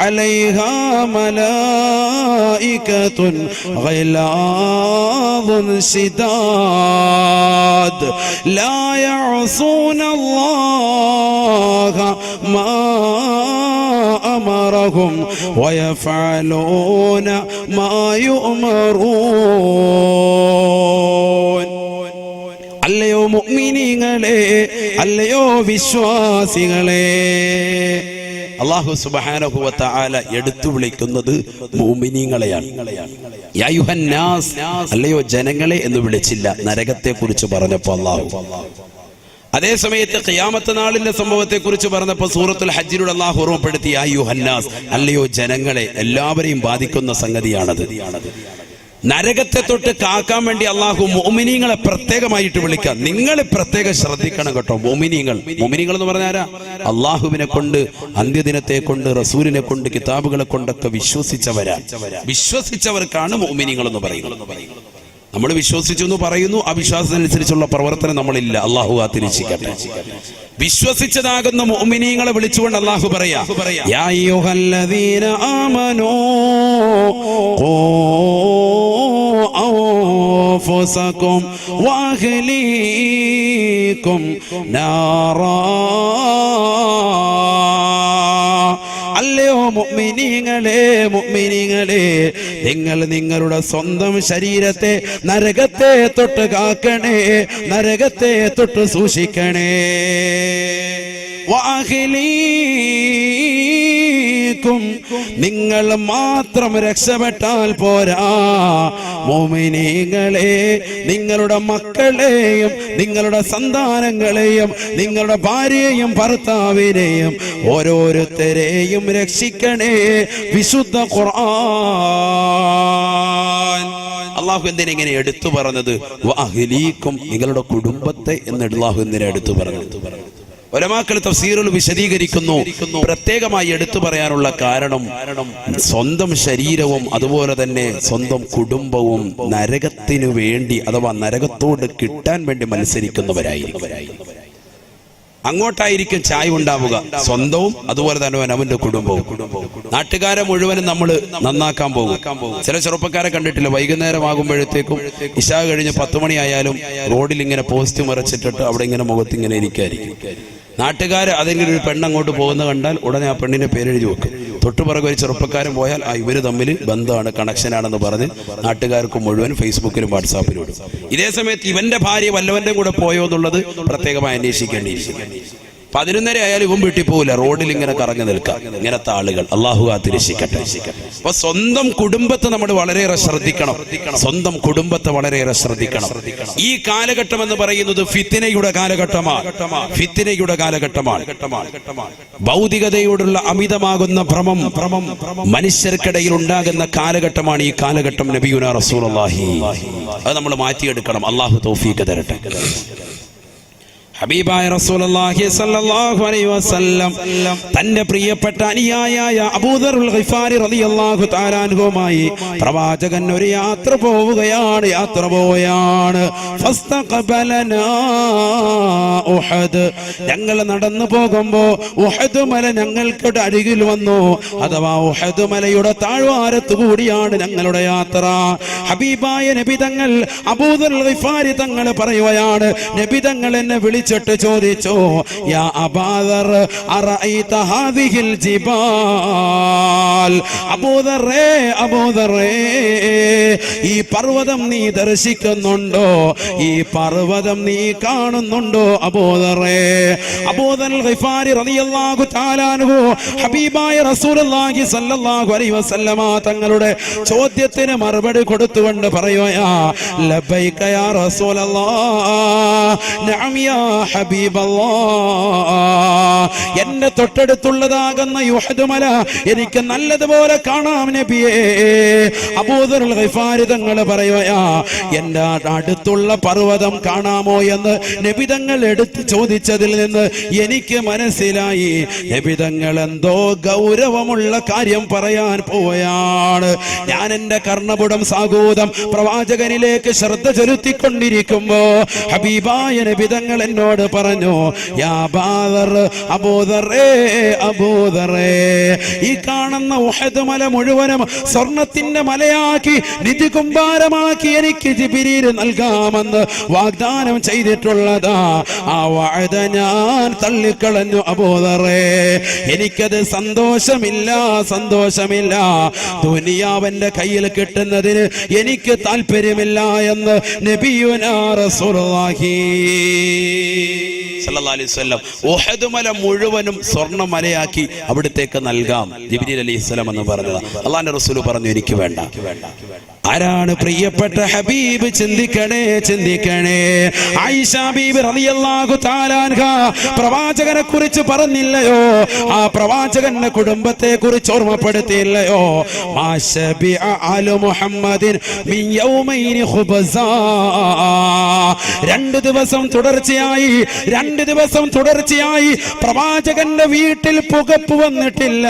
عليها ملائكة غلاظ شداد لا يعصون الله ما أمرهم ويفعلون ما يؤمرون. അല്ലയോ മുഅ്മിനീങ്ങളെ, അല്ലയോ വിശ്വാസികളെ, അല്ലാഹു സുബ്ഹാനഹു വ തആല എടുത്തു വിളിക്കുന്നത് മുഅ്മിനീങ്ങളെയാണ്. യാ അയ്യുഹന്നാസ്, അല്ലയോ ജനങ്ങളെ എന്ന് വിളിച്ചില്ല. നരകത്തെ കുറിച്ച് പറഞ്ഞപ്പോൾ അല്ലാഹു, അതേ സമയത്ത് ഖിയാമത്ത് നാളിന്റെ സംഭവത്തെ കുറിച്ച് പറഞ്ഞപ്പോൾ സൂറത്തുൽ ഹജ്ജിലൂടെ അല്ലാഹു ഓർമ്മപ്പെടുത്തി യാ അയ്യുഹന്നാസ്, അല്ലയോ ജനങ്ങളെ. എല്ലാവരെയും ബാധിക്കുന്ന സംഗതിയാണത്. നരകത്തെ തൊട്ട് കാക്കാൻ വേണ്ടി അള്ളാഹു മുഅ്മിനീങ്ങളെ പ്രത്യേകമായിട്ട് വിളിക്കാം. നിങ്ങൾ പ്രത്യേകം ശ്രദ്ധിക്കണം കേട്ടോ. മുഅ്മിനീങ്ങൾ എന്ന് പറഞ്ഞാരാ? അള്ളാഹുവിനെ കൊണ്ട്, അന്ത്യദിനത്തെ കൊണ്ട്, റസൂലിനെ കൊണ്ട്, കിതാബുകളെ കൊണ്ടൊക്കെ വിശ്വസിച്ചവർക്കാണ് മുഅ്മിനീങ്ങൾ എന്ന് പറയുന്നത്. നമ്മൾ വിശ്വസിച്ചു എന്ന് പറയുന്നു, ആ വിശ്വാസത്തിനനുസരിച്ചുള്ള പ്രവർത്തനം നമ്മളില്ല. അള്ളാഹു കാത്തിരക്ഷിക്കട്ടെ. വിശ്വസിച്ചതാകുന്ന മുഅ്മിനീങ്ങളെ വിളിച്ചുകൊണ്ട് അള്ളാഹു പറയാ, യാ അയ്യുഹല്ലദീന ആമനൂ ഖൂ അൻഫുസകും വഅഹ്ലീകും നാറാ. അല്ലയോ മുഅ്മിനീങ്ങളെ, നിങ്ങൾ നിങ്ങളുടെ സ്വന്തം ശരീരത്തെ നരകത്തെ തൊട്ട് കാക്കണേ, നരകത്തെ തൊട്ട് സൂക്ഷിക്കണേ. വഅഹ്ലീകും, നിങ്ങൾ മാത്രം രക്ഷപ്പെട്ടാൽ പോരാ. മുഅ്മിനീങ്ങളെ, നിങ്ങളുടെ മക്കളെയും നിങ്ങളുടെ സന്താനങ്ങളെയും നിങ്ങളുടെ ഭാര്യയെയും ഭർത്താവിനെയും ഓരോരുത്തരെയും രക്ഷിക്കണേ. വിശുദ്ധ ഖുർആൻ അല്ലാഹു എന്തിനെങ്ങനെ എടുത്തു പറഞ്ഞത്? വഅഹ്ലീകും, നിങ്ങളുടെ കുടുംബത്തെ എന്ന് അല്ലാഹു എന്തിനെ എടുത്തു പറഞ്ഞത്? ഉലമാക്കൾ തഫ്സീറുൽ വിശദീകരിക്കുന്നു. പ്രത്യേകമായി എടുത്തു പറയാനുള്ള കാരണം സ്വന്തം ശരീരവും അതുപോലെ തന്നെ സ്വന്തം കുടുംബവും നരകത്തിനു വേണ്ടി അഥവാ നരകത്തോട് കിട്ടാൻ വേണ്ടി മത്സരിക്കുന്നവരായിരിക്കും. അങ്ങോട്ടായിരിക്കും ചായ്വ് ഉണ്ടാവുക. സ്വന്തവും അതുപോലെ തന്നെ അവന്റെ കുടുംബവും. നാട്ടുകാരെ മുഴുവനും നമ്മൾ നന്നാക്കാൻ പോകും. ചില ചെറുപ്പക്കാരെ കണ്ടിട്ടില്ല, വൈകുന്നേരം ആകുമ്പോഴത്തേക്കും ഇശാ കഴിഞ്ഞ് 10 മണിയായാലും റോഡിൽ ഇങ്ങനെ പോസ്റ്റ് മറച്ചിട്ടിട്ട് അവിടെ ഇങ്ങനെ മുഖത്തിങ്ങനെ ഇരിക്കായിരിക്കും. നാട്ടുകാര് അതെങ്കിലും ഒരു പെണ്ണങ്ങോട്ട് പോകുന്ന കണ്ടാൽ ഉടനെ ആ പെണ്ണിന്റെ പേരെഴുതി വെക്കും. തൊട്ടുപുറകെ ഒരു ചെറുപ്പക്കാരൻ പോയാൽ ഇവര് തമ്മിൽ ബന്ധമാണ്, കണക്ഷനാണെന്ന് പറഞ്ഞ് നാട്ടുകാർക്ക് മുഴുവൻ ഫേസ്ബുക്കിലും വാട്സാപ്പിലും ഇടും. ഇതേ സമയത്ത് ഇവന്റെ ഭാര്യ വല്ലവന്റെ കൂടെ പോയോ എന്നുള്ളത് പ്രത്യേകമായി അന്വേഷിക്കേണ്ടിയിരിക്കും. 11:30 ആയാലും ഇവൻ വീട്ടിൽ പോകില്ല, റോഡിൽ ഇങ്ങനെ കറങ്ങി നിൽക്കാം. ഇങ്ങനത്തെ ആളുകൾ അല്ലാഹു കാത്തിരക്ഷിക്കട്ടെ. അപ്പൊ സ്വന്തം കുടുംബത്തെ നമ്മൾ വളരെയേറെ ശ്രദ്ധിക്കണം. സ്വന്തം കുടുംബത്തെ വളരെയേറെ ശ്രദ്ധിക്കണം. ഈ കാലഘട്ടം എന്ന് പറയുന്നത് ഫിത്നയുടെ കാലഘട്ടമാണ്. ഫിത്നയുടെ കാലഘട്ടമാണ്. ഭൗതികതയോടുള്ള അമിതമാകുന്ന ഭ്രമം മനുഷ്യർക്കിടയിൽ ഉണ്ടാകുന്ന കാലഘട്ടമാണ് ഈ കാലഘട്ടം. നബിയുനാ റസൂലുള്ളാഹി അത് നമ്മൾ മാറ്റിയെടുക്കണം. അല്ലാഹു തൗഫീഖ് തരട്ടെ. ഹബീബായ റസൂലുള്ളാഹി സ്വല്ലല്ലാഹു അലൈഹി വസല്ലം തന്റെ പ്രിയപ്പെട്ട അനുയായിയായ അബൂദറുൽ ഗിഫാരി റളിയല്ലാഹു തആല അൻഹുമായി പ്രവാചകൻ ഒരു യാത്ര പോവുകയാണ്. ഫസ്തഖബലനാ ഉഹദ്, ഞങ്ങൾ നടന്നു പോകുമ്പോൾ ഉഹദ് മല ഞങ്ങൾക്ക് അരികിൽ വന്നു. അഥവാ ഉഹദ് മലയുടെ താഴ്വാരത്ത് കൂടിയാണ് ഞങ്ങളുടെ യാത്ര. ഹബീബായ നബി തങ്ങൾ അബൂദറുൽ ഗിഫാരി തങ്ങൾ പറയുകയാണ്, നബി തങ്ങൾ എന്നെ വിളിച്ചിട്ട് ചോദിച്ചു, യാ അബൂദർ അറഅയ്ത ഹാദിഹിൽ ജിബാൽ, അബൂദറേ ഈ പർവ്വതം നീ ദർശിക്കുന്നുണ്ടോ? ഈ പർവ്വതം നീ കാണുന്നുണ്ടോ അബൂദറേ? അബൂദറുൽ ഗിഫാരി റളിയല്ലാഹു തആല അൻഹു ഹബീബായ റസൂലുള്ളാഹി സ്വല്ലല്ലാഹു അലൈഹി വസല്ലമ തങ്ങളുടെ ചോദ്യത്തിന് മറുപടി കൊടുത്തുകൊണ്ട് പറയുകയാ, ലബൈക യാ റസൂലല്ലാഹ്, നഅം യാ ഹബീബല്ലാഹ്, എന്റെ തൊട്ടടുത്തുള്ളതാകുന്ന യുഹദ് മല എനിക്ക് നല്ലതുപോലെ കാണാം നബിയേ. അബൂദർ ഗിഫാരി തങ്ങൾ പറയുകയാ, എന്റെ അടുത്തുള്ള പർവ്വതം കാണാമോ എന്ന് നബി തങ്ങൾ എടുത്ത് ചോദിച്ചതിൽ നിന്ന് എനിക്ക് മനസ്സിലായി നബി തങ്ങൾ എന്തോ ഗൗരവമുള്ള കാര്യം പറയാൻ പോവുകയാണ്. ഞാൻ എന്റെ കർണപുടം സാഗൂതം പ്രവാചകനിലേക്ക് ശ്രദ്ധ ചെലുത്തിക്കൊണ്ടിരിക്കുമ്പോ ഹബീബായ നബി തങ്ങൾ എന്നോട് പറഞ്ഞു, യാ ബാദർ, അബൂദറേ, അബൂദറേ, ഈ കാണുന്ന ഉഹദ് മല മുഴുവനും സ്വർണത്തിന്റെ മലയാക്കി നിധി കുമ്പാരമാക്കി എനിക്ക് ജിബ്രീൽ നൽകാമെന്ന് വാഗ്ദാനം ചെയ്തിട്ടുള്ളതാ. ആ വഅദ ഞാൻ തള്ളിക്കളഞ്ഞു അബൂദറേ. എനിക്കത് സന്തോഷമില്ല, സന്തോഷമില്ല. ദുനിയാവന്റെ കയ്യിൽ കിട്ടുന്നതിന് എനിക്ക് താല്പര്യമില്ല എന്ന് നബിയുനാ റസൂലുള്ളാഹി സല്ലല്ലാഹു അലൈഹി വസല്ലം ഉഹദ് മല മുഴുവനും സ്വർണ്ണ മലയാക്കി അവിടത്തേക്ക് നൽകാം ജിബ്രീൽ അലൈഹിസ്സലാം എന്ന് പറഞ്ഞത്. അല്ലാഹുവിന്റെ റസൂൽ പറഞ്ഞു, എനിക്ക് വേണ്ട. ആരാണ് പ്രിയപ്പെട്ട ഹബീബ്? ചിന്തിക്കണേ, ചിന്തിക്കണേ. ആയിഷ ബീബി റളിയല്ലാഹു തആല അൻഹ പ്രവാചകനെ കുറിച്ച് പറഞ്ഞില്ലയോ? ആ പ്രവാചകന്റെ കുടുംബത്തെ കുറിച്ച് ഓർമ്മപ്പെടുത്തിയില്ലയോ? മാശബിഅ ആലു മുഹമ്മദിൻ മിൻ യൗമൈനി ഖുബ്സാ. 2 ദിവസം തുടർച്ചയായി പ്രവാചകന്റെ വീട്ടിൽ പുകപ്പ് വന്നിട്ടില്ല,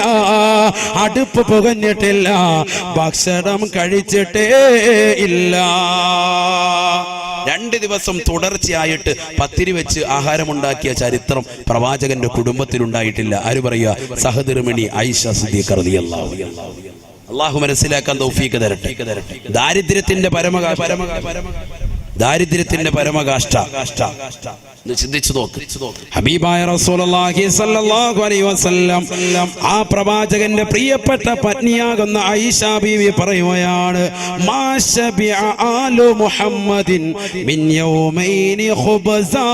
അടുപ്പ് പുകഞ്ഞിട്ടില്ല, ഭക്ഷണം കഴിച്ചിട്ടേ ഇല്ല. 2 ദിവസം തുടർച്ചയായിട്ട് പത്തിരി വെച്ച് ആഹാരമുണ്ടാക്കിയ ചരിത്രം പ്രവാചകന്റെ കുടുംബത്തിലുണ്ടായിട്ടില്ല. ആര് പറയുക? സഹധർമ്മിണി ആയിഷ സിദ്ദീഖ റളിയല്ലാഹു അൻഹ. അല്ലാഹു മനസ്സിലാക്കാൻ തൗഫീഖ് തരട്ടെ. ദാരിദ്ര്യത്തിന്റെ പരമകാഷ്ഠ ചിന്തിച്ചു നോക്ക്. ഹബീബായ റസൂലുള്ളാഹി സ്വല്ലല്ലാഹു അലൈഹി വസല്ലം ആ പ്രവാചകന്റെ പ്രിയപ്പെട്ട പത്നിയാകുന്ന ആയിഷ ബീവി പറയുകയാണ്, മാ ശബിഅ ആലു മുഹമ്മദിൻ മിൻ യൗമൈനി ഖുബ്സാ.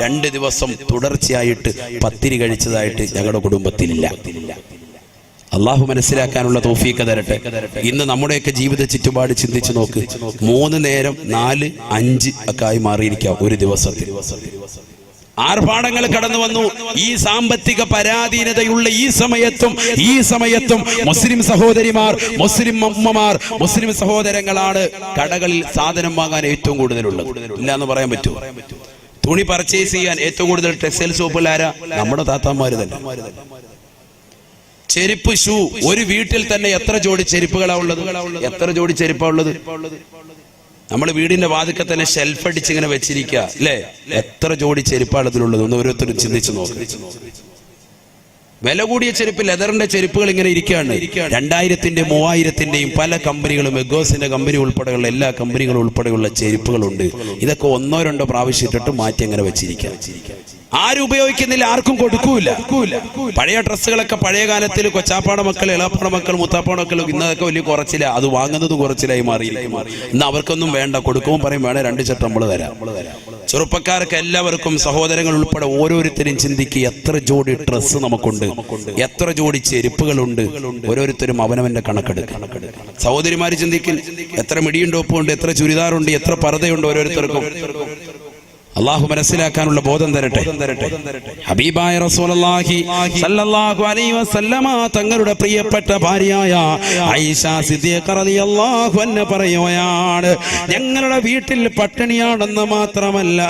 2 ദിവസം തുടർച്ചയായിട്ട് പത്തിരി കഴിച്ചതായിട്ട് ഞങ്ങളുടെ കുടുംബത്തിലില്ല. അള്ളാഹു മനസ്സിലാക്കാനുള്ള തൗഫീഖ് തരട്ടെ. ഇന്ന് നമ്മുടെയൊക്കെ ജീവിത ചുറ്റുപാട് ചിന്തിച്ചു നോക്ക്. 3 നേരം 4, 5 ഒക്കെ ആയി മാറിയിരിക്കാം ഒരു ദിവസത്തിൽ. ആർഭാടങ്ങൾ കടന്നു വന്നു. ഈ സാമ്പത്തിക പരാധീനതയുള്ള ഈ സമയത്തും മുസ്ലിം സഹോദരിമാർ, മുസ്ലിം അമ്മമാർ, മുസ്ലിം സഹോദരങ്ങളാണ് കടകളിൽ സാധനം വാങ്ങാൻ ഏറ്റവും കൂടുതലുള്ളത്. ഇല്ല എന്ന് പറയാൻ പറ്റുമോ? തുണി പർച്ചേസ് ചെയ്യാൻ ഏറ്റവും കൂടുതൽ ടെക്സ്റ്റൈൽ ഷോപ്പുകൾ ആരാ? നമ്മുടെ താത്താമാര് തന്നെ. ചെരുപ്പ്, ഷൂ, ഒരു വീട്ടിൽ തന്നെ എത്ര ജോഡി ചെരുപ്പുകളാ ഉള്ളത്? എത്ര ജോഡി ചെരുപ്പാ ഉള്ളത്? നമ്മൾ വീടിന്റെ വാതിൽക്ക് തന്നെ ഷെൽഫ് അടിച്ച് ഇങ്ങനെ വെച്ചിരിക്കുക അല്ലേ? എത്ര ജോഡി ചെരുപ്പാണ് അതിലുള്ളത്? ഒന്ന് ഓരോരുത്തരും ചിന്തിച്ചു നോക്ക്. വില കൂടിയ ചെരുപ്പ്, ലെതറിന്റെ ചെരുപ്പുകൾ ഇങ്ങനെ ഇരിക്കുകയാണ്. 2000-ന്റെയും 3000-ന്റെയും പല കമ്പനികളും, എഗോസിന്റെ കമ്പനി ഉൾപ്പെടെയുള്ള എല്ലാ കമ്പനികളും ഉൾപ്പെടെയുള്ള ചെരുപ്പുകളുണ്ട്. ഇതൊക്കെ 1-2 പ്രാവശ്യം ഇട്ടിട്ട് മാറ്റി അങ്ങനെ വെച്ചിരിക്കുക. ആരും ഉപയോഗിക്കുന്നില്ല, ആർക്കും കൊടുക്കൂല. പഴയ ഡ്രസ്സുകളൊക്കെ പഴയ കാലത്തിൽ കൊച്ചാപ്പാട മക്കൾ, ഇളാപ്പാട മക്കൾ, മുത്താപ്പാട മക്കൾ ഇന്നതൊക്കെ വലിയ കുറച്ചില്ല, അത് വാങ്ങുന്നത് കുറച്ചിലായി മാറിയിരിക്കും. ഇന്ന് അവർക്കൊന്നും വേണ്ട, കൊടുക്കുമ്പോൾ പറയും വേണേ 2 ചട്ടം നമ്മൾ തരാം. ചെറുപ്പക്കാർക്ക് എല്ലാവർക്കും, സഹോദരങ്ങൾ ഉൾപ്പെടെ ഓരോരുത്തരും ചിന്തിക്കുക, എത്ര ജോഡി ഡ്രസ്സ് നമുക്കുണ്ട്, എത്ര ജോഡി ചെരുപ്പുകളുണ്ട്. ഓരോരുത്തരും അവനവന്റെ കണക്കെടുക്കും. സഹോദരിമാര് ചിന്തിക്കും, എത്ര മിടിയും ടോപ്പുണ്ട്, എത്ര ചുരിദാറുണ്ട്, എത്ര പർദ്ദയുണ്ട് ഓരോരുത്തർക്കും. അള്ളാഹു മനസ്സിലാക്കാനുള്ള ബോധം തരട്ടെ. ഹബീബായ റസൂലുള്ളാഹി സല്ലല്ലാഹു അലൈഹി വസല്ലമ തങ്ങളുടെ പ്രിയപ്പെട്ട ഭാര്യയായ ആയിഷ സിദ്ദീഖ റളിയല്ലാഹു അൻഹ പറയുകയാണ്, ഞങ്ങളുടെ വീട്ടിൽ പട്ടിണിയാണെന്ന് മാത്രമല്ല,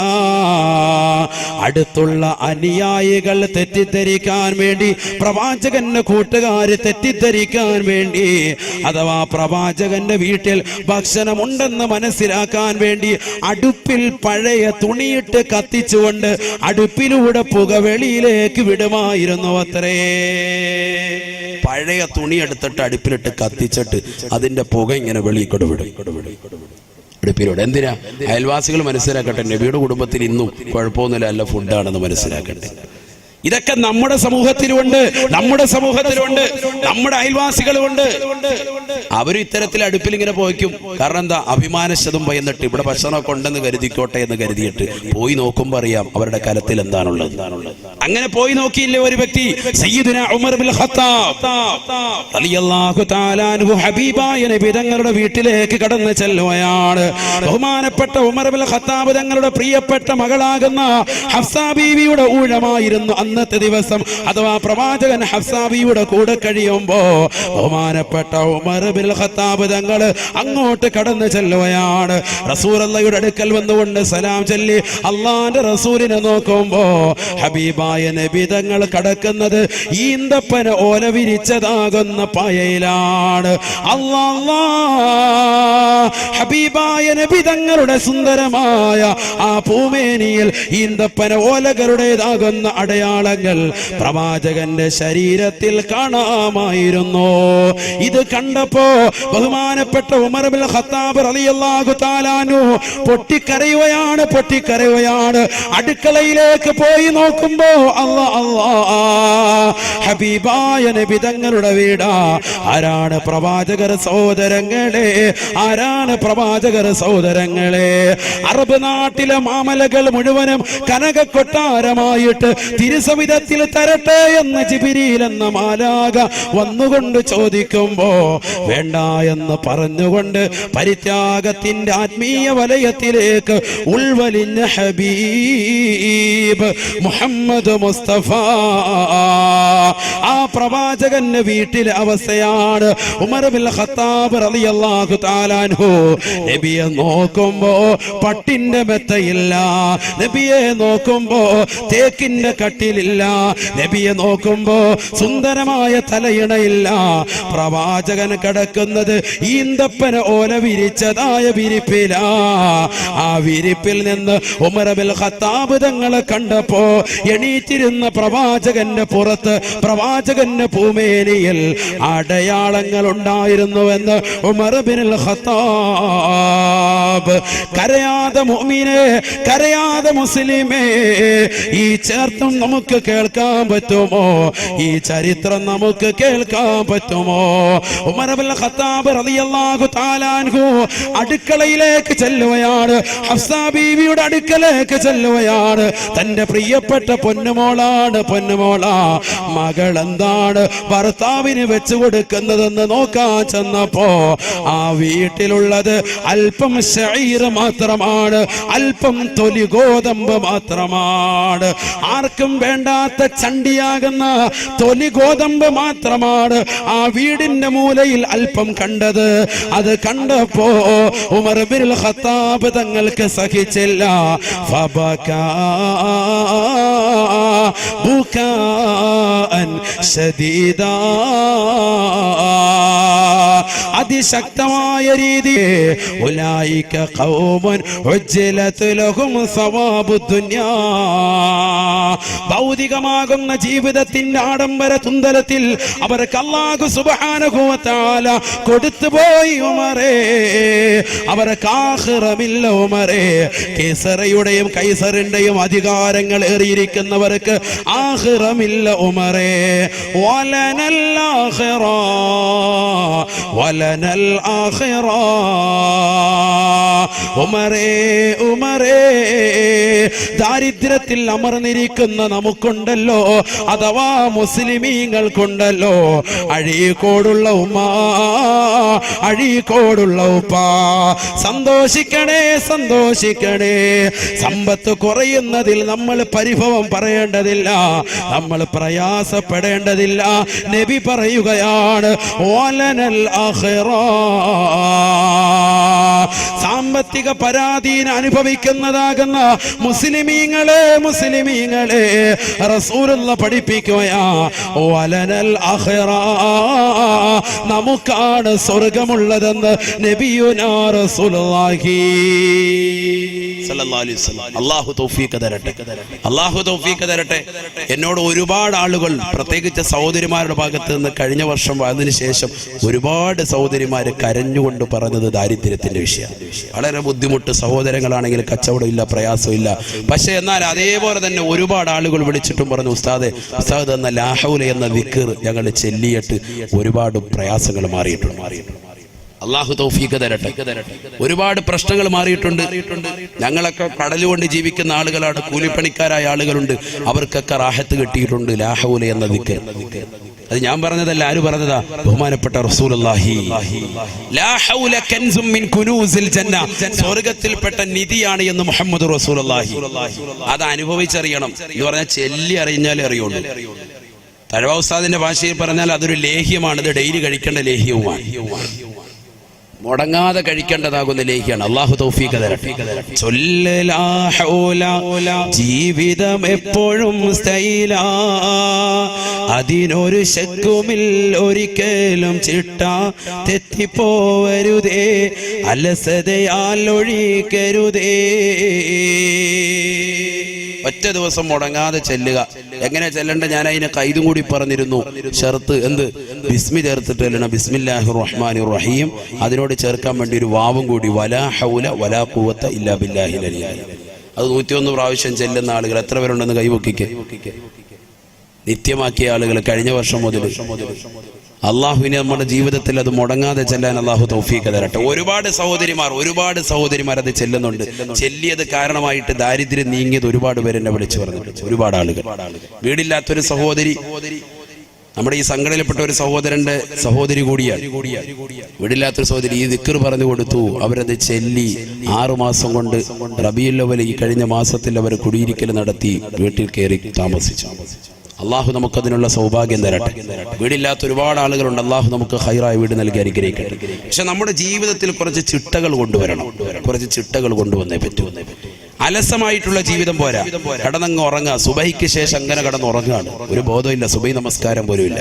അടുത്തുള്ള അനുയായികൾ തെറ്റിദ്ധരിക്കാൻ വേണ്ടി, പ്രവാചകന്റെ കൂട്ടുകാര് തെറ്റിദ്ധരിക്കാൻ വേണ്ടി, അഥവാ പ്രവാചകന്റെ വീട്ടിൽ ഭക്ഷണമുണ്ടെന്ന് മനസ്സിലാക്കാൻ വേണ്ടി അടുപ്പിൽ പഴയ തുണി കത്തിച്ചുകൊണ്ട് അടുപ്പിലൂടെ പുക വെളിയിലേക്ക് വിടുമായിരുന്നു അത്രേ. പഴയ തുണി എടുത്തിട്ട് അടുപ്പിലിട്ട് കത്തിച്ചിട്ട് അതിന്റെ പുക ഇങ്ങനെ വെളിയിക്കൊണ്ട് വിടും അടുപ്പിലൂടെ. എന്തിനാ? അയൽവാസികൾ മനസ്സിലാക്കട്ടെ, നബിയുടെ കുടുംബത്തിൽ ഇന്നും കുഴപ്പമൊന്നുമില്ല, നല്ല ഫുഡാണെന്ന് മനസ്സിലാക്കട്ടെ. ഇതൊക്കെ നമ്മുടെ സമൂഹത്തിലുണ്ട്, നമ്മുടെ അയൽവാസികളുമുണ്ട്. അവരും ഇത്തരത്തിൽ അടുപ്പിൽ ഇങ്ങനെ പോയിക്കും. കാരണം എന്താ? അഭിമാനശതും ഭയന്നിട്ട് ഇവിടെ ഭക്ഷണമൊക്കെ ഉണ്ടെന്ന് കരുതിക്കോട്ടെ എന്ന് കരുതിയിട്ട് പോയി നോക്കുമ്പോൾ അറിയാം അവരുടെ കലത്തിൽ എന്താണുള്ളത്. അങ്ങനെ പോയി നോക്കിയില്ലേ ഒരു വ്യക്തി, സയ്യിദുനാ ഉമർ ബിൻ ഖത്താബ് റളിയല്ലാഹു തആല അൻഹു ഹബീബായ നബി തങ്ങളുടെ വീട്ടിലേക്ക് കടന്നു ചെല്ലുകയാണ്. ബഹുമാനപ്പെട്ട ഉമർ ബിൻ ഖത്താബ് തങ്ങളുടെ പ്രിയപ്പെട്ട മകളാകുന്ന ഹഫ്സ ബീവിയുടെ ഊഴമായിരുന്നു അന്നത്തെ ദിവസം. അഥവാ പ്രവാചകൻ ഹഫ്സ ബീവിയുടെ കൂടെ കഴിയുമ്പോ ബഹുമാനപ്പെട്ട ഉമർ ബിൻ ഖത്താബ് തങ്ങൾ അങ്ങോട്ട് കടന്നു ചെല്ലുകയാണ്. റസൂലുള്ളാഹിയുടെ അടുക്കൽ വന്നുകൊണ്ട് സലാം ചൊല്ലി അള്ളാന്റെ റസൂലിനെ നോക്കുമ്പോ ഹബീബായ നബി തങ്ങൾ കടക്കുന്നത് ഈന്തപ്പന ഓല വിരിച്ചതാകുന്ന പായയിലാണ്. അല്ലാ, ഹബീബായ നബി തങ്ങളുടെ സുന്ദരമായ ആ പൂമേനിയിൽ ഈന്തപ്പന ഓലകളുടേതാകുന്ന അടയാളങ്ങൾ പ്രവാചകന്റെ ശരീരത്തിൽ കാണാമായിരുന്നു. ഇത് കണ്ടപ്പോ ബഹുമാനപ്പെട്ട ഉമർ ബിൻ ഖത്താബ് റളിയല്ലാഹു തആല അൻഹു പൊട്ടിക്കരയുകയാണ്. അടുക്കളയിലേക്ക് പോയി നോക്കുമ്പോ ഹബീബായ നബി തങ്ങളുടെ വീടാ. ആരാണ് പ്രവാചകർ സഹോദരങ്ങളെ? ആരാണ് പ്രവാചകർ സഹോദരങ്ങളെ? അറബ് നാട്ടിലെ മാമലകൾ മുഴുവനും കനക കൊട്ടാരമായിട്ട് തിരുസവിധത്തിൽ തരട്ടെ എന്ന് ജിബ്രീൽ എന്ന മാലാഖ വന്നുകൊണ്ട് ചോദിക്കുമ്പോ വേണ്ട എന്ന് പറഞ്ഞുകൊണ്ട് പരിത്യാഗത്തിന്റെ ആത്മീയ വലയത്തിലേക്ക് ഉൾവലിഞ്ഞ ഹബീബ് മുഹമ്മദ് മുസ്തഫ ആ പ്രവാചകന്റെ വീട്ടിലെ അവസ്ഥയാണ്. ഉമർ ബിൻ ഖത്താബ് റളിയല്ലാഹു തആല അൻഹു നബിയെ നോക്കുമ്പോ പട്ടിന്റെ മെത്തയില്ല, നബിയെ നോക്കുമ്പോ തേക്കിന്റെ കട്ടിലില്ല, നബിയെ നോക്കുമ്പോ സുന്ദരമായ തലയിണയില്ല. പ്രവാചകൻ കിടക്കുന്നത് ഈന്തപ്പന ഓല വിരിച്ചതായ വിരിപ്പിലാ. ആ വിരിപ്പിൽ നിന്ന് ഉമർ ബിൻ ഖത്താബ് തങ്ങളെ കണ്ടപ്പോ എണീറ്റിരുന്ന പ്രവാചകന്റെ പുറത്ത്, പ്രവാചകന്റെ പൂമേനിയിൽ അടയാളങ്ങൾ ഉണ്ടായിരുന്നുവെന്ന് ഉമർ ബിൻ ഖത്താബ്. കരയാതെ മുഅ്മിനേ, കരയാതെ മുസ്ലിമേ, ഈ ചേർത്തും നമുക്ക് കേൾക്കാൻ പറ്റുമോ? ഈ ചരിത്രം നമുക്ക് കേൾക്കാൻ പറ്റുമോ? ഉമർ ബിൻ ഖത്താബ് റളിയല്ലാഹു തആല അൻഹു അടുക്കളയിലേക്ക് ചെല്ലുകയാണ്. ഹഫ്സ ബീവിയുടെ അടുക്കലേക്ക് ചെല്ലുകയാണ്. തന്റെ പ്രിയപ്പെട്ട പൊന്നുമോളാണ്, പൊന്നുമോളാ. മകൾ എന്താണ് ഭർത്താവിന് വെച്ചു കൊടുക്കുന്നതെന്ന് നോക്കാൻ ചെന്നപ്പോ ആ വീട്ടിലുള്ളത് അല്പം ശഈർ മാത്രമാണ്, അല്പം തൊലി ഗോതമ്പ് മാത്രമാണ്. ആർക്കും വേണ്ടാത്ത ചണ്ടിയാകുന്ന തൊലി ഗോതമ്പ് മാത്രമാണ് ആ വീടിന്റെ മൂലയിൽ അല്പം കണ്ടത്. അത് കണ്ടപ്പോ ഉമർ ബിൻ ഖത്താബ് തങ്ങൾക്ക് സഹിച്ചില്ല. ഫബകാ ബുകാഅൻ ശദീദാ, അതിശക്തമായ രീതി. ഉലൈക ഖൗമുൻ ഉജ്ജിലത് ലഹും സവാബു ദുനിയാ, ഭൗതികമാകുന്ന ജീവിതത്തിന്റെ ആഡംബര തുന്തലത്തിൽ അവർക്ക് അല്ലാഹു സുബ്ഹാനഹു വ തആല കൊടുത്തുപോയി ഉമറേ. അവർക്ക് ആഖിറമില്ല ഉമറേ. കേസറയുടെയും കൈസറിന്റെയും അധികാരങ്ങൾ ഏറിയിരിക്കുന്നവർക്ക് ആഖിറമില്ല ഉമറേ. വലനൽ ആഖിറ വലനൽ ആഖിറ. ഉമറേ, ഉമറേ, ദാരിദ്ര്യത്തിൽ അമർന്നിരിക്കുന്ന നമുക്കുണ്ടല്ലോ, അഥവാ മുസ്ലിമീങ്ങൾക്കുണ്ടല്ലോ, അഴീക്കോടുള്ള ഉമ്മ, അഴീക്കോടുള്ള ഉപ്പ, സന്തോഷിക്കണേ, സന്തോഷിക്കണേ. സമ്പത്ത് കുറയുന്നതിൽ നമ്മൾ പരിഭവം പറയേണ്ടതില്ല, നമ്മൾ പ്രയാസപ്പെടേണ്ടതില്ല. നബി പറയുകയാണ് വലനൽ ആഖിറ. സാമ്പത്തിക പരാധീന അനുഭവിക്കുന്നതാകുന്ന മുസ്ലിമീങ്ങളെ, മുസ്ലിമീങ്ങളെ, റസൂലുള്ള പഠിപ്പിക്കുകയാ വലനൽ ആഖിറ, നമുക്കാണ് സ്വർഗമുള്ളതെന്ന് നബിയുനാ റസൂലുള്ളാഹി സല്ലല്ലാഹു അലൈഹി വസല്ലം. അല്ലാഹു തൗഫീഖ് തരട്ടെ, അല്ലാഹു തൗഫീഖ് തരട്ടെ. എന്നോട് ഒരുപാട് ആളുകൾ, പ്രത്യേകിച്ച് സഹോദരിമാരുടെ ഭാഗത്ത് നിന്ന് കഴിഞ്ഞ വർഷം അതിനുശേഷം ഒരുപാട് സഹോദരിമാര് കരഞ്ഞുകൊണ്ട് പറഞ്ഞത് ദാരിദ്ര്യത്തിന്റെ വിഷയം. വളരെ ബുദ്ധിമുട്ട്, സഹോദരങ്ങളാണെങ്കിൽ കച്ചവടമില്ല, പ്രയാസമില്ല. പക്ഷെ എന്നാൽ അതേപോലെ തന്നെ ഒരുപാട് ആളുകൾ വിളിച്ചിട്ടും പറഞ്ഞു, ഉസ്താദ് എന്ന ലാ ഹൗല എന്ന ദിക്ർ ഞങ്ങൾ ചെല്ലിയിട്ട് ഒരുപാട് പ്രയാസങ്ങൾ മാറിയിട്ടുണ്ട്. അള്ളാഹു തൗഫീഖ് തരട്ടെ. ഒരുപാട് പ്രശ്നങ്ങൾ മാറിയിട്ടുണ്ട്. ഞങ്ങളൊക്കെ കടലുകൊണ്ട് ജീവിക്കുന്ന ആളുകളാണ്, കൂലിപ്പണിക്കാരായ ആളുകളുണ്ട്, അവർക്കൊക്കെ റാഹത്ത് കിട്ടിയിട്ടുണ്ട്. ലാ ഹൗല എന്ന ദിക്ർ. അത് ഞാൻ പറഞ്ഞതല്ല, ആര് പറഞ്ഞതാ? ബഹുമാനപ്പെട്ട റസൂലുള്ളാഹി. ലാ ഹൗല കൻസും മിൻ കുനൂസിൽ ജന്ന, സ്വർഗ്ഗത്തിൽപ്പെട്ട നിധിയാണ് എന്ന് മുഹമ്മദ് റസൂലുള്ളാഹി. അത് അനുഭവിച്ചറിയണം എന്ന് പറഞ്ഞാൽ ചെല്ലി അറിഞ്ഞാലേ അറിയുള്ളൂ. തഴവ ഉസ്താദിന്റെ ഭാഷയിൽ പറഞ്ഞാൽ അതൊരു ലേഹ്യമാണ്. ഇത് ഡെയിലി കഴിക്കേണ്ട ലേഹ്യവുമാണ്, മുടങ്ങാതെ കഴിക്കേണ്ടതാകുന്ന ലേഖ്യാണ്. അള്ളാഹു തൗഫീഖ് തരട്ടെ. ജീവിതം എപ്പോഴും സ്റ്റൈലാ, അതിനൊരു ശക്കുമിൽ ഒരിക്കലും ചിട്ട തെറ്റിപ്പോവരുതേ, അലസതയാൽ ഒഴിക്കരുതേ. ഒറ്റ ദിവസം മുടങ്ങാതെ ചെല്ലുക. എങ്ങനെ ചെല്ലണ്ട? ഞാൻ അതിനെ കൈതും കൂടി പറഞ്ഞിരുന്നു. ഷർത്ത് എന്ത്? ബിസ്മി ചേർത്തിട്ട് ചെല്ലണം. ബിസ്മില്ലാഹിർ റഹ്മാനിർ റഹീം. അതിനോട് ചേർക്കാൻ വേണ്ടി ഒരു വാവും കൂടി, വലാ ഹൗല വലാ ഖുവത ഇല്ലാ ബില്ലാഹിൽ അലിയ്യിൽ. അത് 101 പ്രാവശ്യം ചെല്ലുന്ന ആളുകൾ എത്ര പേരുണ്ടെന്ന് കൈവക്കിക്ക്. നിത്യമാക്കിയ ആളുകൾ കഴിഞ്ഞ വർഷം മുതൽ. അള്ളാഹുവിനെ നമ്മുടെ ജീവിതത്തിൽ അത് മുടങ്ങാതെ ചെല്ലാൻ അള്ളാഹു തൗഫീഖ് തരട്ടെ. ഒരുപാട് സഹോദരിമാർ അത് ചെല്ലുന്നുണ്ട്. ചെല്ലിയത് കാരണമായിട്ട് ദാരിദ്ര്യം നീങ്ങിയത് ഒരുപാട് പേര് എന്നെ വിളിച്ചു പറഞ്ഞിട്ടുണ്ട്. ഒരുപാട് ആളുകൾ. വീടില്ലാത്തൊരു സഹോദരി, നമ്മുടെ ഈ സംഘടനയിൽപ്പെട്ട ഒരു സഹോദരന്റെ സഹോദരി കൂടിയാണ്. വീടില്ലാത്തൊരു സഹോദരി ഈ ദിക്ർ പറഞ്ഞു കൊടുത്തു. അവരത് ചെല്ലി 6 മാസം കൊണ്ട് റബീഉൽ അവ്വൽ ഈ കഴിഞ്ഞ മാസത്തിൽ അവർ കുടിയിരിക്കൽ നടത്തി വീട്ടിൽ കയറി താമസിച്ചു. അള്ളാഹു നമുക്കതിനുള്ള സൗഭാഗ്യം തരട്ടെ. വീടില്ലാത്ത ഒരുപാട് ആളുകളുണ്ട്. അള്ളാഹു നമുക്ക് ഹൈറായ വീട് നൽകി അനുഗ്രഹിക്കട്ടെ. പക്ഷെ നമ്മുടെ ജീവിതത്തിൽ കുറച്ച് ചിട്ടകൾ കൊണ്ടുവരണം. കുറച്ച് ചിട്ടകൾ കൊണ്ടുവന്നേ പറ്റൂ. അലസമായിട്ടുള്ള ജീവിതം പോരാ. കടന്നങ്ങ് ഉറങ്ങുക. സുബഹിക്ക് ശേഷം അങ്ങനെ കടന്നുറങ്ങുകയാണ്. ഒരു ബോധമില്ല. സുബഹി നമസ്കാരം പോലും ഇല്ല.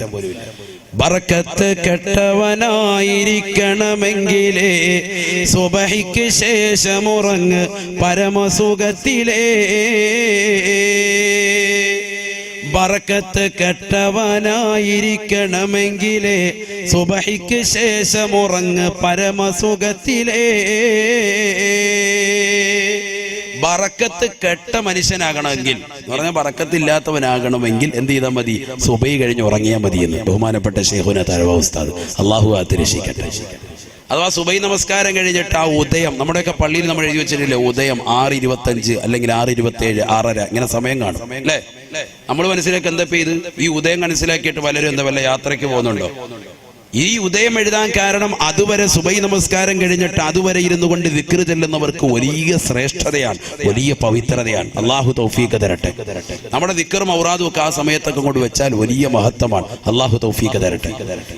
ബറക്കത്ത് കെട്ടവനായിരിക്കണമെങ്കിലേ സുബഹിക്ക് ശേഷം ഉറങ്ങ് പരമസുഖത്തിലേ. ബറക്കത്ത് കെട്ടവനായിരിക്കണമെങ്കിലേ സുബഹിക്ക് ശേഷം ഉറങ്ങ് പരമസുഖത്തിലേ. ബറക്കത്ത് കെട്ട മനുഷ്യനാകണമെങ്കിൽ എന്ന് പറഞ്ഞാൽ ബറക്കത്തില്ലാത്തവനാകണമെങ്കിൽ എന്ത് ചെയ്താൽ മതി? സുബഹി കഴിഞ്ഞ് ഉറങ്ങിയാൽ മതി എന്ന് ബഹുമാനപ്പെട്ട ശൈഖുന തഴവ ഉസ്താദ്, അള്ളാഹു കാത്തിരക്ഷിക്കട്ടെ. അഥവാ സുബഹി നമസ്കാരം കഴിഞ്ഞിട്ട് ആ ഉദയം, നമ്മുടെയൊക്കെ പള്ളിയിൽ നമ്മൾ എഴുതി വെച്ചിട്ടില്ലേ, ഉദയം 6:25 അല്ലെങ്കിൽ 6:27, 6:30 ഇങ്ങനെ സമയം കാണും അല്ലേ? നമ്മൾ മനസ്സിലാക്കി എന്താ ഇത്? ഈ ഉദയം മനസ്സിലാക്കിയിട്ട് പലരും എന്താ വല്ല യാത്രയ്ക്ക് പോകുന്നുണ്ടോ? ഈ ഉദയം എഴുതാൻ കാരണം അതുവരെ സുബഹി നമസ്കാരം കഴിഞ്ഞിട്ട് അതുവരെ ഇരുന്നു കൊണ്ട് ദിക്ർ ചെല്ലുന്നവർക്ക് വലിയ ശ്രേഷ്ഠതയാണ്, വലിയ പവിത്രതയാണ്. അള്ളാഹു തൗഫീഖ് തരട്ടെ. നമ്മുടെ ദിക്റും ഔറാദും ഒക്കെ ആ സമയത്തൊക്കെ കൊണ്ട് വെച്ചാൽ വലിയ മഹത്വമാണ്. അള്ളാഹു തൗഫീഖ് തരട്ടെ.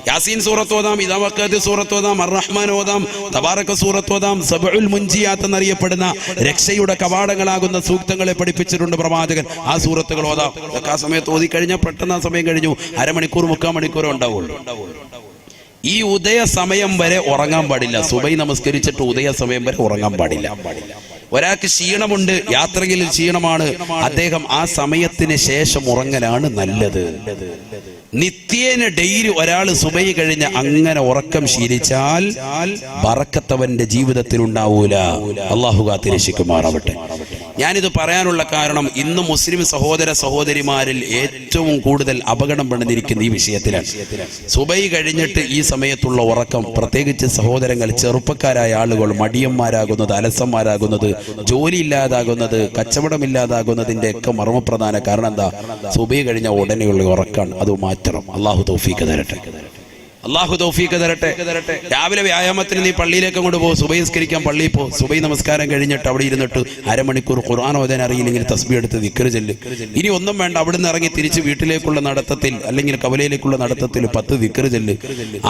യാസീൻ സൂറത്ത് ഓതാം, ഇദാ വഖഅത്ത് സൂറത്ത് ഓതാം, അർ-റഹ്മാൻ ഓതാം, തബാറക സൂറത്ത് ഓതാം. സബഉൽ മുൻജിയാത്ത് എന്നറിയപ്പെടുന്ന രക്ഷയുടെ കവാടങ്ങളാകുന്ന സൂക്തങ്ങളെ പഠിപ്പിച്ചിട്ടുണ്ട് പ്രവാചകൻ. ആ സൂറത്തുകൾ ഓതാം. ആ സമയത്ത് ഓതി കഴിഞ്ഞാൽ പെട്ടെന്ന് ആ സമയം കഴിഞ്ഞു. അരമണിക്കൂർ 3/4 മണിക്കൂർ ഉണ്ടാവുള്ളൂ. ഈ ഉദയ സമയം വരെ ഉറങ്ങാൻ പാടില്ല. സുബഹി നമസ്കരിച്ചിട്ട് ഉദയ സമയം വരെ ഉറങ്ങാൻ പാടില്ല. ഒരാൾക്ക് ക്ഷീണമുണ്ട്, യാത്രയിൽ ക്ഷീണമാണ്, അദ്ദേഹം ആ സമയത്തിന് ശേഷം ഉറങ്ങലാണ് നല്ലത്. നിത്യേന ഡെയിലി ഒരാൾ സുബഹി കഴിഞ്ഞ് അങ്ങനെ ഉറക്കം ശീലിച്ചാൽ ബറക്കത്തവന്റെ ജീവിതത്തിൽ ഉണ്ടാവൂല. അള്ളാഹു കാത്തിരക്ഷിക്കുമാറാവട്ടെ. ഞാനിത് പറയാനുള്ള കാരണം ഇന്ന് മുസ്ലിം സഹോദര സഹോദരിമാരിൽ ഏറ്റവും കൂടുതൽ അപകടം പെടുന്നിരിക്കുന്ന ഈ വിഷയത്തിലാണ്. സുബഹി കഴിഞ്ഞിട്ട് ഈ സമയത്തുള്ള ഉറക്കം, പ്രത്യേകിച്ച് സഹോദരങ്ങൾ, ചെറുപ്പക്കാരായ ആളുകൾ മടിയന്മാരാകുന്നത്, അലസന്മാരാകുന്നത്, ജോലി ഇല്ലാതാകുന്നത്, കച്ചവടമില്ലാതാകുന്നതിന്റെ ഒക്കെ മർമ്മപ്രധാന കാരണം എന്താ? സുബഹി കഴിഞ്ഞ ഉടനെയുള്ള ഉറക്കാണ്. അത് മാറ്റണം. അള്ളാഹു തൗഫീഖ് തരട്ടെ. അള്ളാഹു തൗഫീഖ് തരട്ടെ. രാവിലെ വ്യായാമത്തിന് നീ പള്ളിയിലേക്ക് അങ്ങോട്ട് പോകും, സുബഹി നിസ്കരിക്കാൻ പള്ളിയിൽ പോ. സുബഹി നമസ്കാരം കഴിഞ്ഞിട്ട് അവിടെ ഇരുന്നിട്ട് അരമണിക്കൂർ ഖുർആൻ ഓതാൻ അറിയില്ലെങ്കിൽ തസ്ബീഹ് എടുത്ത് ദിക്ർ ചെല്ല്. ഇനി ഒന്നും വേണ്ട, അവിടുന്ന് ഇറങ്ങി തിരിച്ച് വീട്ടിലേക്കുള്ള നടത്തത്തിൽ അല്ലെങ്കിൽ കവലയിലേക്കുള്ള നടത്തത്തിൽ 10 ദിക്ർ ചെല്ല്.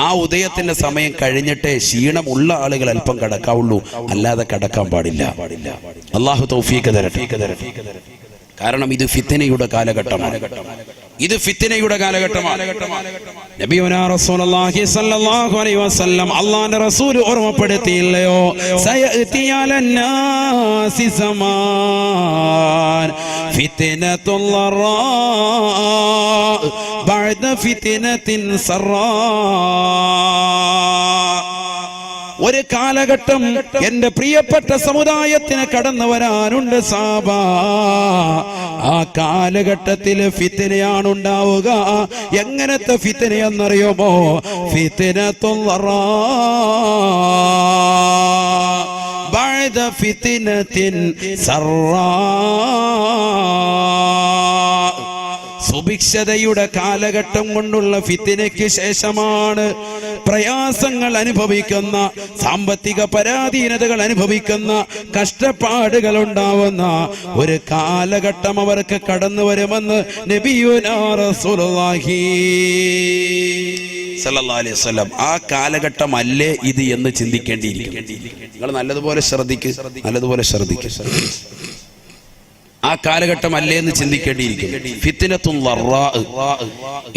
ആ ഉദയത്തിന്റെ സമയം കഴിഞ്ഞിട്ടേ ക്ഷീണമുള്ള ആളുകൾ അല്പം കടക്കാവുള്ളൂ, അല്ലാതെ കടക്കാൻ പാടില്ല. അള്ളാഹു തൗഫീഖ് തരട്ടെ. കാരണം ഇത് ഫിത്നയുടെ കാലഘട്ടമാണ്. ഇത് ഫിത്നയുടെ കാലഘട്ടമാണ്. നബിയുനാ റസൂലുള്ളാഹി സ്വല്ലല്ലാഹു അലൈഹി വസല്ലം അല്ലാഹുവിന്റെ റസൂൽ ഓർമ്മപ്പെടുത്തിയില്ലയോ? സയഅതി അലന്നാസി സമാൻ ഫിത്നത്തുൽ ളറാ ബഅദ ഫിത്നത്തിൻ സറാ. ഒരു കാലഘട്ടം എന്റെ പ്രിയപ്പെട്ട സമുദായത്തിന് കടന്നു വരാനുണ്ട് സാബ. ആ കാലഘട്ടത്തിൽ ഫിത്നയാണ് ഉണ്ടാവുക. എങ്ങനത്തെ ഫിത്നയെന്നറിയുമോ? ഫിത്നത്തുൽ ദറാ ബഅദ ഫിത്നത്തിൻ സറാ. സുഭിക്ഷതയുടെ കാലഘട്ടം കൊണ്ടുള്ള ഫിത്നയ്ക്ക് ശേഷമാണ് പ്രയാസങ്ങൾ അനുഭവിക്കുന്ന, സാമ്പത്തിക പരാധീനതകൾ അനുഭവിക്കുന്ന, കഷ്ടപ്പാടുകൾ ഉണ്ടാവുന്ന ഒരു കാലഘട്ടം അവർക്ക് കടന്നു വരുമെന്ന് നബിയുനാ റസൂലുള്ളാഹി സല്ലല്ലാഹു അലൈഹി വസല്ലം. ആ കാലഘട്ടം അല്ലേ ഇത് എന്ന് ചിന്തിക്കേണ്ടിയിരിക്കും. നിങ്ങൾ നല്ലതുപോലെ ശ്രദ്ധിക്കുക. ആ കാലഘട്ടം അല്ലേ എന്ന് ചിന്തിക്കേണ്ടിയിരിക്കും. ഫിത്നത്തുൽ ദറാ.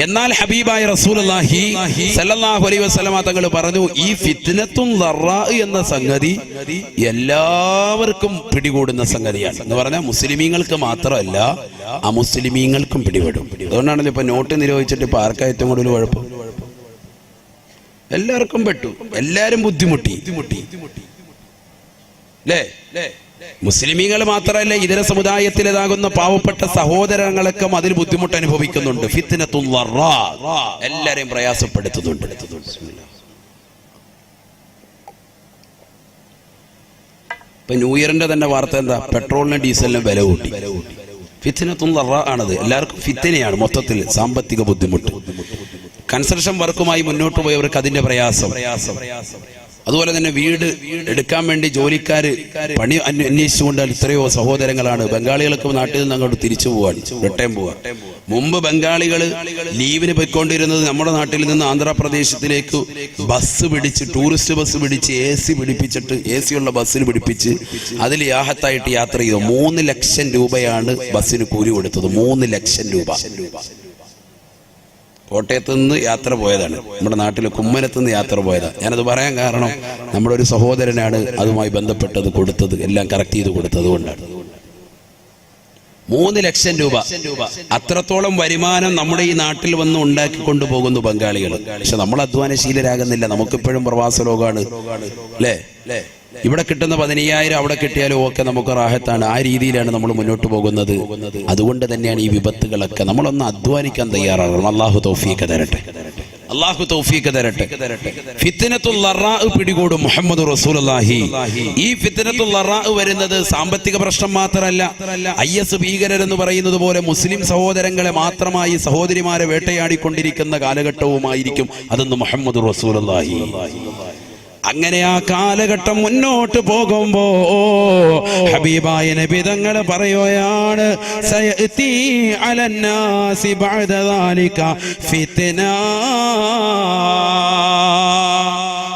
എന്നാൽ ഹബീബായ റസൂലുള്ളാഹി സല്ലല്ലാഹു അലൈഹി വസല്ലമ തങ്ങൾ പറഞ്ഞു, ഈ ഫിത്നത്തുൽ ദറാ എന്ന സംഗതി എല്ലാവർക്കും പിടികൂടുന്ന സംഗതിയാണ് എന്ന് പറഞ്ഞാൽ മുസ്ലിമീങ്ങൾക്ക് മാത്രമല്ല അമുസ്ലിമീങ്ങൾക്കും പിടിപെടും. അതുകൊണ്ടാണല്ലോ ഇപ്പൊ നോട്ട് നിരോധിച്ചിട്ട് ഇപ്പൊ ആർക്കാ ഏറ്റവും കൂടുതൽ കുഴപ്പം? എല്ലാവർക്കും പെട്ടു, എല്ലാരും ബുദ്ധിമുട്ടി അല്ലേ? മുസ്ലിമീങ്ങൾ മാത്രമല്ല, ഇതര സമുദായത്തിലേതാകുന്ന പാവപ്പെട്ട സഹോദരങ്ങളൊക്കെ അതിൽ ബുദ്ധിമുട്ട് അനുഭവിക്കുന്നുണ്ട്. ഫിത്നത്തുൽ ദറാ എല്ലാരെയും പ്രയാസപ്പെടുത്തുന്നുണ്ട്. ഇപ്പൊ ന്യൂ ഇയറിന്റെ തന്നെ വാർത്ത എന്താ? പെട്രോളിനും ഡീസലിനും വില കൂട്ടി. ഫിത്നത്തുൽ ദറാ ആണത്. എല്ലാവർക്കും ഫിത്നയാണ് മൊത്തത്തിൽ. സാമ്പത്തിക ബുദ്ധിമുട്ട്, കൺസ്ട്രക്ഷൻ വർക്കുമായി മുന്നോട്ട് പോയവർക്ക് അതിന്റെ പ്രയാസം. അതുപോലെ തന്നെ വീട് എടുക്കാൻ വേണ്ടി ജോലിക്കാര് പണി അന്വേഷിച്ചുകൊണ്ട് എത്രയോ സഹോദരങ്ങളാണ്. ബംഗാളികളൊക്കെ നാട്ടിൽ നിന്ന് അങ്ങോട്ട് തിരിച്ചു പോവാണ്, റിട്ടേൺ പോവാ. മുമ്പ് ബംഗാളികൾ ലീവിന് പോയിക്കൊണ്ടിരുന്നത് നമ്മുടെ നാട്ടിൽ നിന്ന് ആന്ധ്രാപ്രദേശത്തിലേക്ക് ബസ് പിടിച്ച്, ടൂറിസ്റ്റ് ബസ് പിടിച്ച്, AC ഉള്ള ബസ്സിൽ പിടിപ്പിച്ച് അതിൽ യാഹത്തായിട്ട് യാത്ര ചെയ്തു. 3 ലക്ഷം രൂപയാണ് ബസ്സിന് കൂലി കൊടുത്തത്. 3 ലക്ഷം രൂപ. കോട്ടയത്ത് നിന്ന് യാത്ര പോയതാണ്, നമ്മുടെ നാട്ടിൽ കുമ്മനത്ത് നിന്ന് യാത്ര പോയതാണ്. ഞാനത് പറയാൻ കാരണം നമ്മുടെ ഒരു സഹോദരനാണ് അതുമായി ബന്ധപ്പെട്ടത് കൊടുത്തത്, എല്ലാം കറക്റ്റ് ചെയ്ത് കൊടുത്തത് കൊണ്ടാണ്. 3 ലക്ഷം രൂപ, അത്രത്തോളം വരുമാനം നമ്മുടെ ഈ നാട്ടിൽ വന്ന് ഉണ്ടാക്കിക്കൊണ്ടു പോകുന്നു ബംഗാളികൾ. പക്ഷെ നമ്മൾ അധ്വാനശീലരാകുന്നില്ല. നമുക്കിപ്പോഴും പ്രവാസ ലോകമാണ് അല്ലേ? ഇവിടെ കിട്ടുന്ന 15,000 അവിടെ കിട്ടിയാലും ഒക്കെ നമുക്ക് റാഹത്താണ്. ആ രീതിയിലാണ് നമ്മൾ മുന്നോട്ട് പോകുന്നത്. അതുകൊണ്ട് തന്നെയാണ് ഈ വിപത്തുകളൊക്കെ. നമ്മളൊന്ന് അധ്വാനിക്കാൻ തയ്യാറാകണം. അള്ളാഹു തൗഫീഖ് തരട്ടെ. ഫിത്നത്തുൽ ദറാ പിടികൂടും മുഹമ്മദ് റസൂലുള്ളാഹി. ഈ ഫിത്നത്തുൽ ദറാ വരുന്നത് സാമ്പത്തിക പ്രശ്നം മാത്രമല്ല. IS ഭീകരരെന്ന് പറയുന്നത് പോലെ മുസ്ലിം സഹോദരങ്ങളെ മാത്രമായി, സഹോദരിമാരെ വേട്ടയാടിക്കൊണ്ടിരിക്കുന്ന കാലഘട്ടവുമായിരിക്കും അതെന്ന് മുഹമ്മദ് റസൂലുള്ളാഹി. അങ്ങനെ ആ കാലഘട്ടം മുന്നോട്ട് പോകുമ്പോ ഹബീബായ നബി തങ്ങൾ പറയുകയാണ്, സയഅതി അലന്നാസി ബഅദ ദാലിക ഫിത്ന.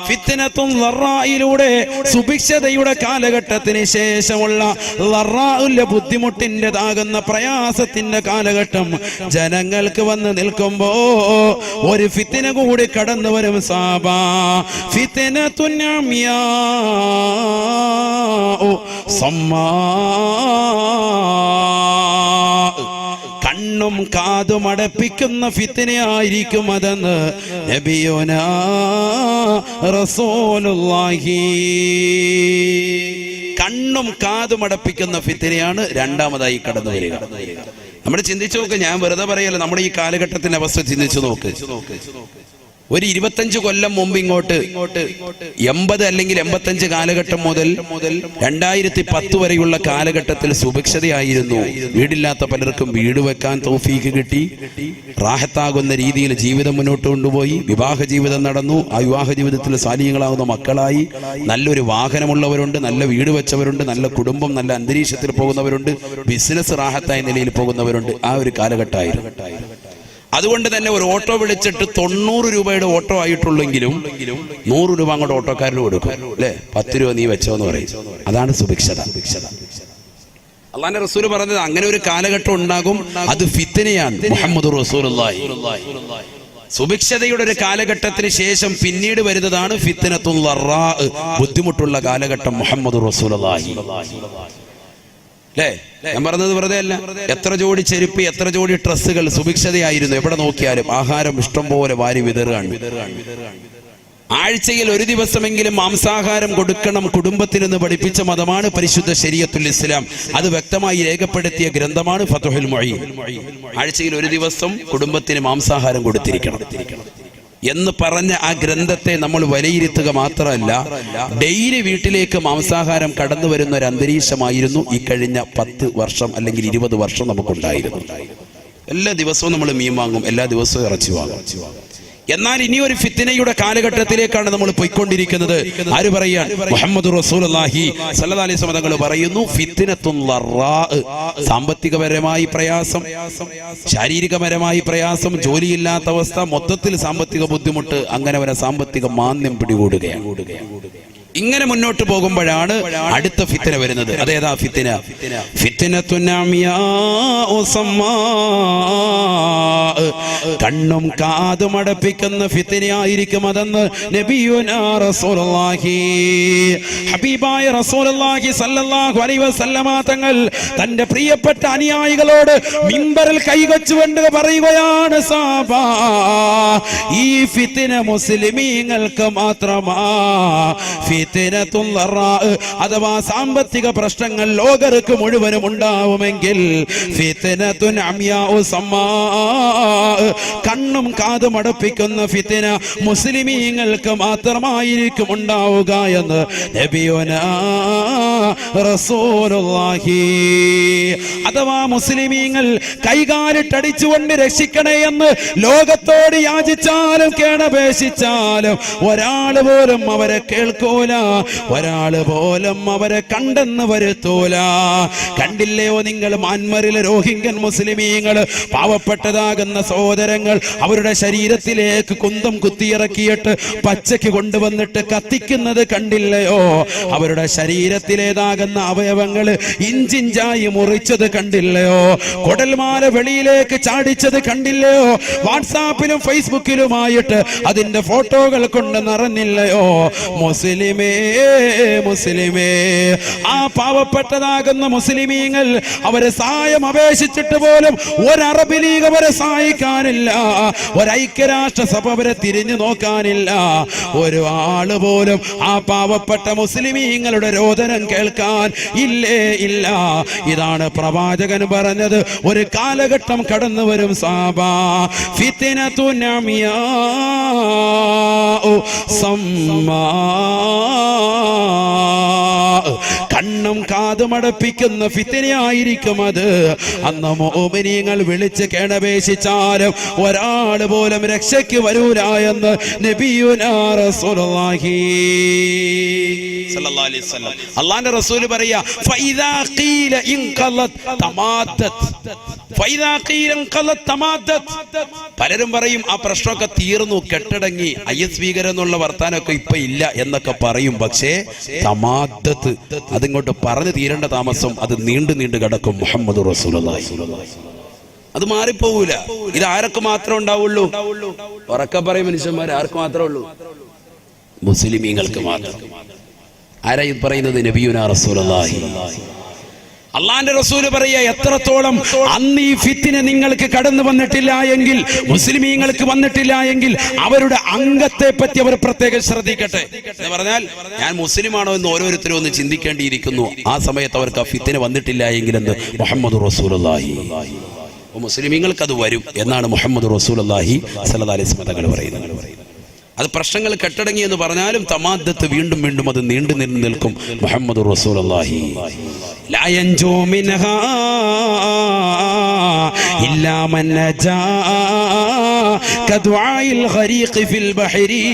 ഫിത്നത്തുൽ ദറായിലൂടെ സുഭിക്ഷതയുടെ കാലഘട്ടത്തിന് ശേഷമുള്ള ദറാഉൽ ബുദ്ധിമുട്ടിൻ്റെതാകുന്ന പ്രയാസത്തിന്റെ കാലഘട്ടം ജനങ്ങൾക്ക് വന്ന് നിൽക്കുമ്പോ ഒരു ഫിത്ന കൂടി കടന്നു വരും സാബാ. ഫിത്നത്തുൻ അമിയാ സമ്മാ. കണ്ണും കാതും അടപ്പിക്കുന്ന ഫിത്നയായിരിക്കും അതെന്ന് നബിയുനാ റസൂലുള്ളാഹി. കണ്ണും കാതും അടപ്പിക്കുന്ന ഫിത്നയാണ് രണ്ടാമതായി കടന്നു വരിക. നമ്മൾ ചിന്തിച്ചു നോക്ക്, ഞാൻ വെറുതെ പറയല്ല, നമ്മുടെ ഈ കാലഘട്ടത്തിന്റെ അവസ്ഥ ചിന്തിച്ചു നോക്ക്. ഒരു 25 കൊല്ലം മുമ്പ് ഇങ്ങോട്ട് 80 അല്ലെങ്കിൽ 85 കാലഘട്ടം മുതൽ 2010 വരെയുള്ള കാലഘട്ടത്തിൽ സുഭിക്ഷതയായിരുന്നു. വീടില്ലാത്ത പലർക്കും വീട് വെക്കാൻ തൗഫീക്ക് കിട്ടി. റാഹത്താകുന്ന രീതിയിൽ ജീവിതം മുന്നോട്ട് കൊണ്ടുപോയി. വിവാഹ ജീവിതം നടന്നു. ആ വിവാഹ ജീവിതത്തിൽ സാലിഹ്യങ്ങളാകുന്ന മക്കളായി. നല്ലൊരു വാഹനമുള്ളവരുണ്ട്, നല്ല വീട് വെച്ചവരുണ്ട്, നല്ല കുടുംബം, നല്ല അന്തരീക്ഷത്തിൽ പോകുന്നവരുണ്ട്, ബിസിനസ് റാഹത്തായ നിലയിൽ പോകുന്നവരുണ്ട്. ആ ഒരു കാലഘട്ടമായിരുന്നു. അതുകൊണ്ട് തന്നെ ഒരു ഓട്ടോ വിളിച്ചിട്ട് 90 രൂപയുടെ ഓട്ടോ ആയിട്ടുള്ളെങ്കിലും 100 രൂപ അങ്ങോട്ട് ഓട്ടോക്കാരന് കൊടുക്കും അല്ലെ? 10 രൂപ നീ വെച്ചോ എന്ന് പറയും. അതാണ് സുഭിക്ഷത. അള്ളാഹുവിന്റെ റസൂൽ പറഞ്ഞത് അങ്ങനെ ഒരു കാലഘട്ടം ഉണ്ടാകും, അത് ഫിത്നയാണ്. മുഹമ്മദ് റസൂലുള്ളാഹി. സുഭിക്ഷതയുടെ ഒരു കാലഘട്ടത്തിന് ശേഷം പിന്നീട് വരുന്നതാണ് ഫിത്നത്തുൽ ദറാ, ബുദ്ധിമുട്ടുള്ള കാലഘട്ടം. മുഹമ്മദ് റസൂലുള്ളാഹി അല്ലേ? ഞാൻ പറഞ്ഞത് വെറുതെ അല്ല. എത്ര ജോഡി ചെരുപ്പ്, എത്ര ജോഡി ഡ്രസ്സുകൾ സുഭിക്ഷതയായിരുന്നു. എവിടെ നോക്കിയാലും ആഹാരം ഇഷ്ടം പോലെ വാരി വിതറുകയാണ്. ആഴ്ചയിൽ ഒരു ദിവസമെങ്കിലും മാംസാഹാരം കൊടുക്കണം കുടുംബത്തിൽ നിന്ന് പഠിപ്പിച്ച മതമാണ് പരിശുദ്ധ ശരീഅത്തുൽ ഇസ്ലാം. അത് വ്യക്തമായി രേഖപ്പെടുത്തിയ ഗ്രന്ഥമാണ് ഫത്ഹുൽ മുഈൻ. ആഴ്ചയിൽ ഒരു ദിവസം കുടുംബത്തിന് മാംസാഹാരം കൊടുത്തിരിക്കണം എന്ന് പറഞ്ഞ ആ ഗ്രന്ഥത്തെ നമ്മൾ വിലയിരുത്തുക മാത്രമല്ല, ഡെയിലി വീട്ടിലേക്ക് മാംസാഹാരം കടന്നു വരുന്ന ഒരു അന്തരീക്ഷമായിരുന്നു ഈ കഴിഞ്ഞ 10 വർഷം അല്ലെങ്കിൽ 20 വർഷം നമുക്കുണ്ടായിരുന്നു. എല്ലാ ദിവസവും നമ്മൾ മീൻ വാങ്ങും, എല്ലാ ദിവസവും ഇറച്ചി വാങ്ങും. എന്നാൽ ഇനി ഒരു ഫിത്നയുടെ കാലഘട്ടത്തിലേക്കാണ് നമ്മൾ പോയിക്കൊണ്ടിരിക്കുന്നത്. ആര് പറയാൻ? മുഹമ്മദ് റസൂലുള്ളാഹി സ്വല്ലല്ലാഹി അലൈഹി വസല്ലം തങ്ങൾ പറയുന്നു, ഫിത്നത്തുൽ ലറാ, സാമ്പത്തികപരമായി പ്രയാസം, ശാരീരികപരമായി പ്രയാസം, ജോലിയില്ലാത്ത അവസ്ഥ, മൊത്തത്തിൽ സാമ്പത്തിക ബുദ്ധിമുട്ട്, അങ്ങനെ വരെ സാമ്പത്തിക മാന്ദ്യം പിടികൂടുകയാണ്. ഇങ്ങനെ മുന്നോട്ട് പോകുമ്പോഴാണ് അടുത്ത ഫിത്ന വരുന്നത്. അതേതാ ഫിത്ന? ഫിത്നത്തുൻ അമിയാഉ സമ്മാ, കണ്ണും കാതും അടപ്പിക്കുന്ന ഫിത്നയായിരിക്കും അതെന്ന് നബിയുനാ റസൂലുള്ളാഹി, ഹബീബായ റസൂലുള്ളാഹി സല്ലല്ലാഹു അലൈഹി വസല്ലമ തങ്ങൾ തന്റെ പ്രിയപ്പെട്ട അനുയായികളോട് മിമ്പറിൽ കൈവച്ചുകൊണ്ട് പറയുകയാണ്, സഹാബാ, ഈ ഫിത്ന മുസ്ലിമീങ്ങൾക്ക് മാത്രമാ. ഫിത്നത്തുൽ ലറാ, അഥവാ സാമ്പത്തിക പ്രശ്നങ്ങൾ ലോകർക്ക് മുഴുവനും ഉണ്ടാവുമെങ്കിൽ ഫിത്നത്തുൻ അമിയാഉ സമ്മാ, കണ്ണും കാതും അടപ്പിക്കുന്ന ഫിത്ന മുസ്ലിമീങ്ങൾക്ക് മാത്രമായിരിക്കും ഉണ്ടാവുക എന്ന് നബിയുനാ റസൂലുള്ളാഹി. അഥവാ മുസ്ലിമീങ്ങൾ കൈകാലിട്ടടിച്ചുകൊണ്ട് രക്ഷിക്കണേ എന്ന് ലോകത്തോട് യാചിച്ചാലും കേണപേക്ഷിച്ചാലും ഒരാൾ പോലും അവരെ കേൾക്കൂല, ഒരാള് പോലും അവരെ കണ്ടെന്ന് വരുത്തൂല. കണ്ടില്ലയോ നിങ്ങൾ മ്യാൻമറിലെ റോഹിംഗ്യൻ മുസ്ലിമീങ്ങൾ, പാവപ്പെട്ടതാകുന്ന സഹോദരങ്ങൾ അവരുടെ ശരീരത്തിലേക്ക് കുന്തം കുത്തിയിറക്കിയിട്ട് പച്ചയ്ക്ക് കൊണ്ടുവന്നിട്ട് കത്തിക്കുന്നത് കണ്ടില്ലയോ? അവരുടെ ശരീരത്തിലേതാകുന്ന അവയവങ്ങൾ ഇഞ്ചിഞ്ചായി മുറിച്ചത് കണ്ടില്ലയോ? കുടൽമാല വെളിയിലേക്ക് ചാടിച്ചത് കണ്ടില്ലയോ? വാട്സാപ്പിലും ഫേസ്ബുക്കിലുമായിട്ട് അതിന്റെ ഫോട്ടോകൾ കൊണ്ട് നിറഞ്ഞില്ലയോ? മുസ്ലിമേ, മുസ്ലിമേ, ആ പാവപ്പെട്ടതാകുന്ന മുസ്ലിമീങ്ങൾ അവരെ സഹായം അപേക്ഷിച്ചിട്ട് പോലും ഒരു അറബ് ലീഗ് അവരെ സഹായിക്കാനില്ല, ഒരു ഐക്യരാഷ്ട്ര സഭ അവരെ തിരിഞ്ഞു നോക്കാനില്ല, ഒരു ആള് പോലും ആ പാവപ്പെട്ട മുസ്ലിമീങ്ങളുടെ രോദനം കേൾക്കാൻ ഇല്ലേ ഇല്ല. ഇതാണ് പ്രവാചകൻ പറഞ്ഞത്. ഒരു കാലഘട്ടം കടന്നു വരും സഹാബാ, ഫിത്നത്തുൻ അമിയാഉ സമ്മാ, കണ്ണും കാതും അടപ്പിക്കുന്ന ഫിത്നയായിരിക്കും അത്. അന്ന് മുഅ്മിനീങ്ങൾ വിളിച്ച് കേണപേക്ഷിച്ചാലും ഒരാൾ പോലും രക്ഷയ്ക്ക് വരൂല എന്ന് നബിയുനാ റസൂലുള്ളാഹി സ്വല്ലല്ലാഹി അലൈഹി വസല്ലം. അല്ലാഹുവിന്റെ റസൂൽ പറയാ, ഫൈദാ ഖീല ഇൻഖലത് തമാദത്, ഫൈദാ ഖീല ഇൻഖലത് തമാദത്. പലരും പറയും ആ പ്രശ്നമൊക്കെ തീർന്നു, കെട്ടടങ്ങി, IS ഭീകരം എന്നുള്ള വർത്താനമൊക്കെ ഇപ്പൊ ഇല്ല എന്നൊക്കെ പറയും. പക്ഷേ തമാദത്ത്, അതിങ്ങോട്ട് പറഞ്ഞു തീരേണ്ട താമസം അത് നീണ്ടു നീണ്ടു കിടക്കും. മുഹമ്മദ് റസൂലുള്ളാഹി അത് മാറിപ്പോകൂല. ഇത് ആരൊക്കെ മാത്രമേ ഉണ്ടാവുള്ളൂ? ഉറക്കെ പറയും മനുഷ്യന്മാർ, ആർക്ക് മാത്രമേ ഉള്ളൂ? മുസ്ലിമീങ്ങൾക്ക് മാത്രം. ആരാ ഇത് പറയുന്നത്? നബിയുനാ റസൂലുള്ളാഹി. അള്ളാന്റെ റസൂല് പറയാ, എത്രത്തോളം അന്ന് ഈ ഫിത്ന നിങ്ങൾക്ക് കടന്നു വന്നിട്ടില്ല എങ്കിൽ, മുസ്ലിമീങ്ങൾക്ക് വന്നിട്ടില്ല എങ്കിൽ അവരുടെ അംഗത്തെ പറ്റി അവർ പ്രത്യേകം ശ്രദ്ധിക്കട്ടെ എന്ന് പറഞ്ഞാൽ, ഞാൻ മുസ്ലിമാണോ എന്ന് ഓരോരുത്തരും ഒന്ന് ചിന്തിക്കേണ്ടിയിരിക്കുന്നു. ആ സമയത്ത് അവർക്ക് ആ ഫിത്ന വന്നിട്ടില്ല എങ്കിൽ എന്ന് മുഹമ്മദ് റസൂലുള്ളാഹി. മുസ്ലിമീങ്ങൾക്ക് അത് വരും എന്നാണ് മുഹമ്മദ് റസൂലുള്ളാഹി സ്വല്ലല്ലാഹി അലൈഹി വസല്ലം തങ്ങൾ പറയുന്നത്. അത് പ്രശ്നങ്ങൾ കെട്ടടങ്ങി എന്ന് പറഞ്ഞാലും തമാദ്ദത്ത് വീണ്ടും വീണ്ടും അത് നീണ്ടു നിൽക്കും. മുഹമ്മദ് റസൂലുള്ളാഹി ലാ യൻജൂ മിൻഹാ ഇല്ലാ മൻ നജാ കദുആഇൽ ഖരീഖ് ഫിൽ ബഹരി.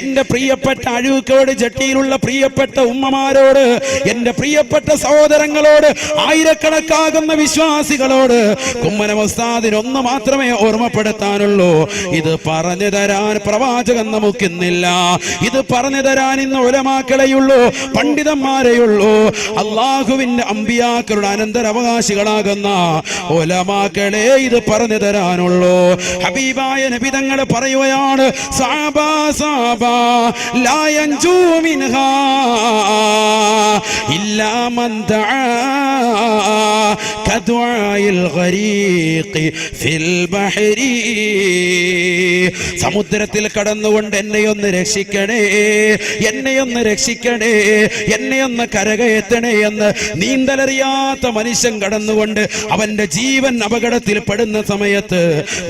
എൻ്റെ പ്രിയപ്പെട്ട അഴുക്കോട് ജട്ടിയിലുള്ള പ്രിയപ്പെട്ട ഉമ്മമാരോട്, എൻ്റെ പ്രിയപ്പെട്ട സഹോദരങ്ങളോട്, ആയിരക്കണക്കാകുന്ന വിശ്വാസികളോട് കുമ്മനം ഉസ്താദിന് ഒന്ന് മാത്രമേ ഓർമ്മപ്പെടുത്താനുള്ളൂ. ഇത് പറഞ്ഞു തരാൻ പ്രവാചകൻ നമുക്കിന്നില്ല. ഇത് പറഞ്ഞു തരാൻ ഇന്ന് ഉലമാക്കളെയുള്ളൂ, പണ്ഡിതന്മാരെയുള്ളൂ. അള്ളാഹുവിന്റെ അമ്പിയാക്കളുടെ അനന്തരാവകാശികളാകുന്ന ഉലമാക്കളെ ഇത് പറഞ്ഞു തരാനുള്ളൂ. ഹബീബായ നബി തങ്ങൾ പറയുകയാണ്, സഹാബാ സഹാബാ ലാ യൻജൂ മിൻഹാ ഇല്ലാ മൻ ദആ കദുആഇൽ ഗരീഖി ഫിൽ ബഹരി. സമുദ്രത്തിൽ കടന്നുകൊണ്ട് എന്നെയൊന്ന് രക്ഷിക്കണേ, എന്നെയൊന്ന് രക്ഷിക്കണേ, എന്നെയൊന്ന് കരകയറ്റണേ എന്ന് നീന്തലറിയാത്ത മനുഷ്യൻ കടന്നുകൊണ്ട് അവന്റെ ജീവൻ അപകടത്തിൽ പെടുന്ന സമയത്ത്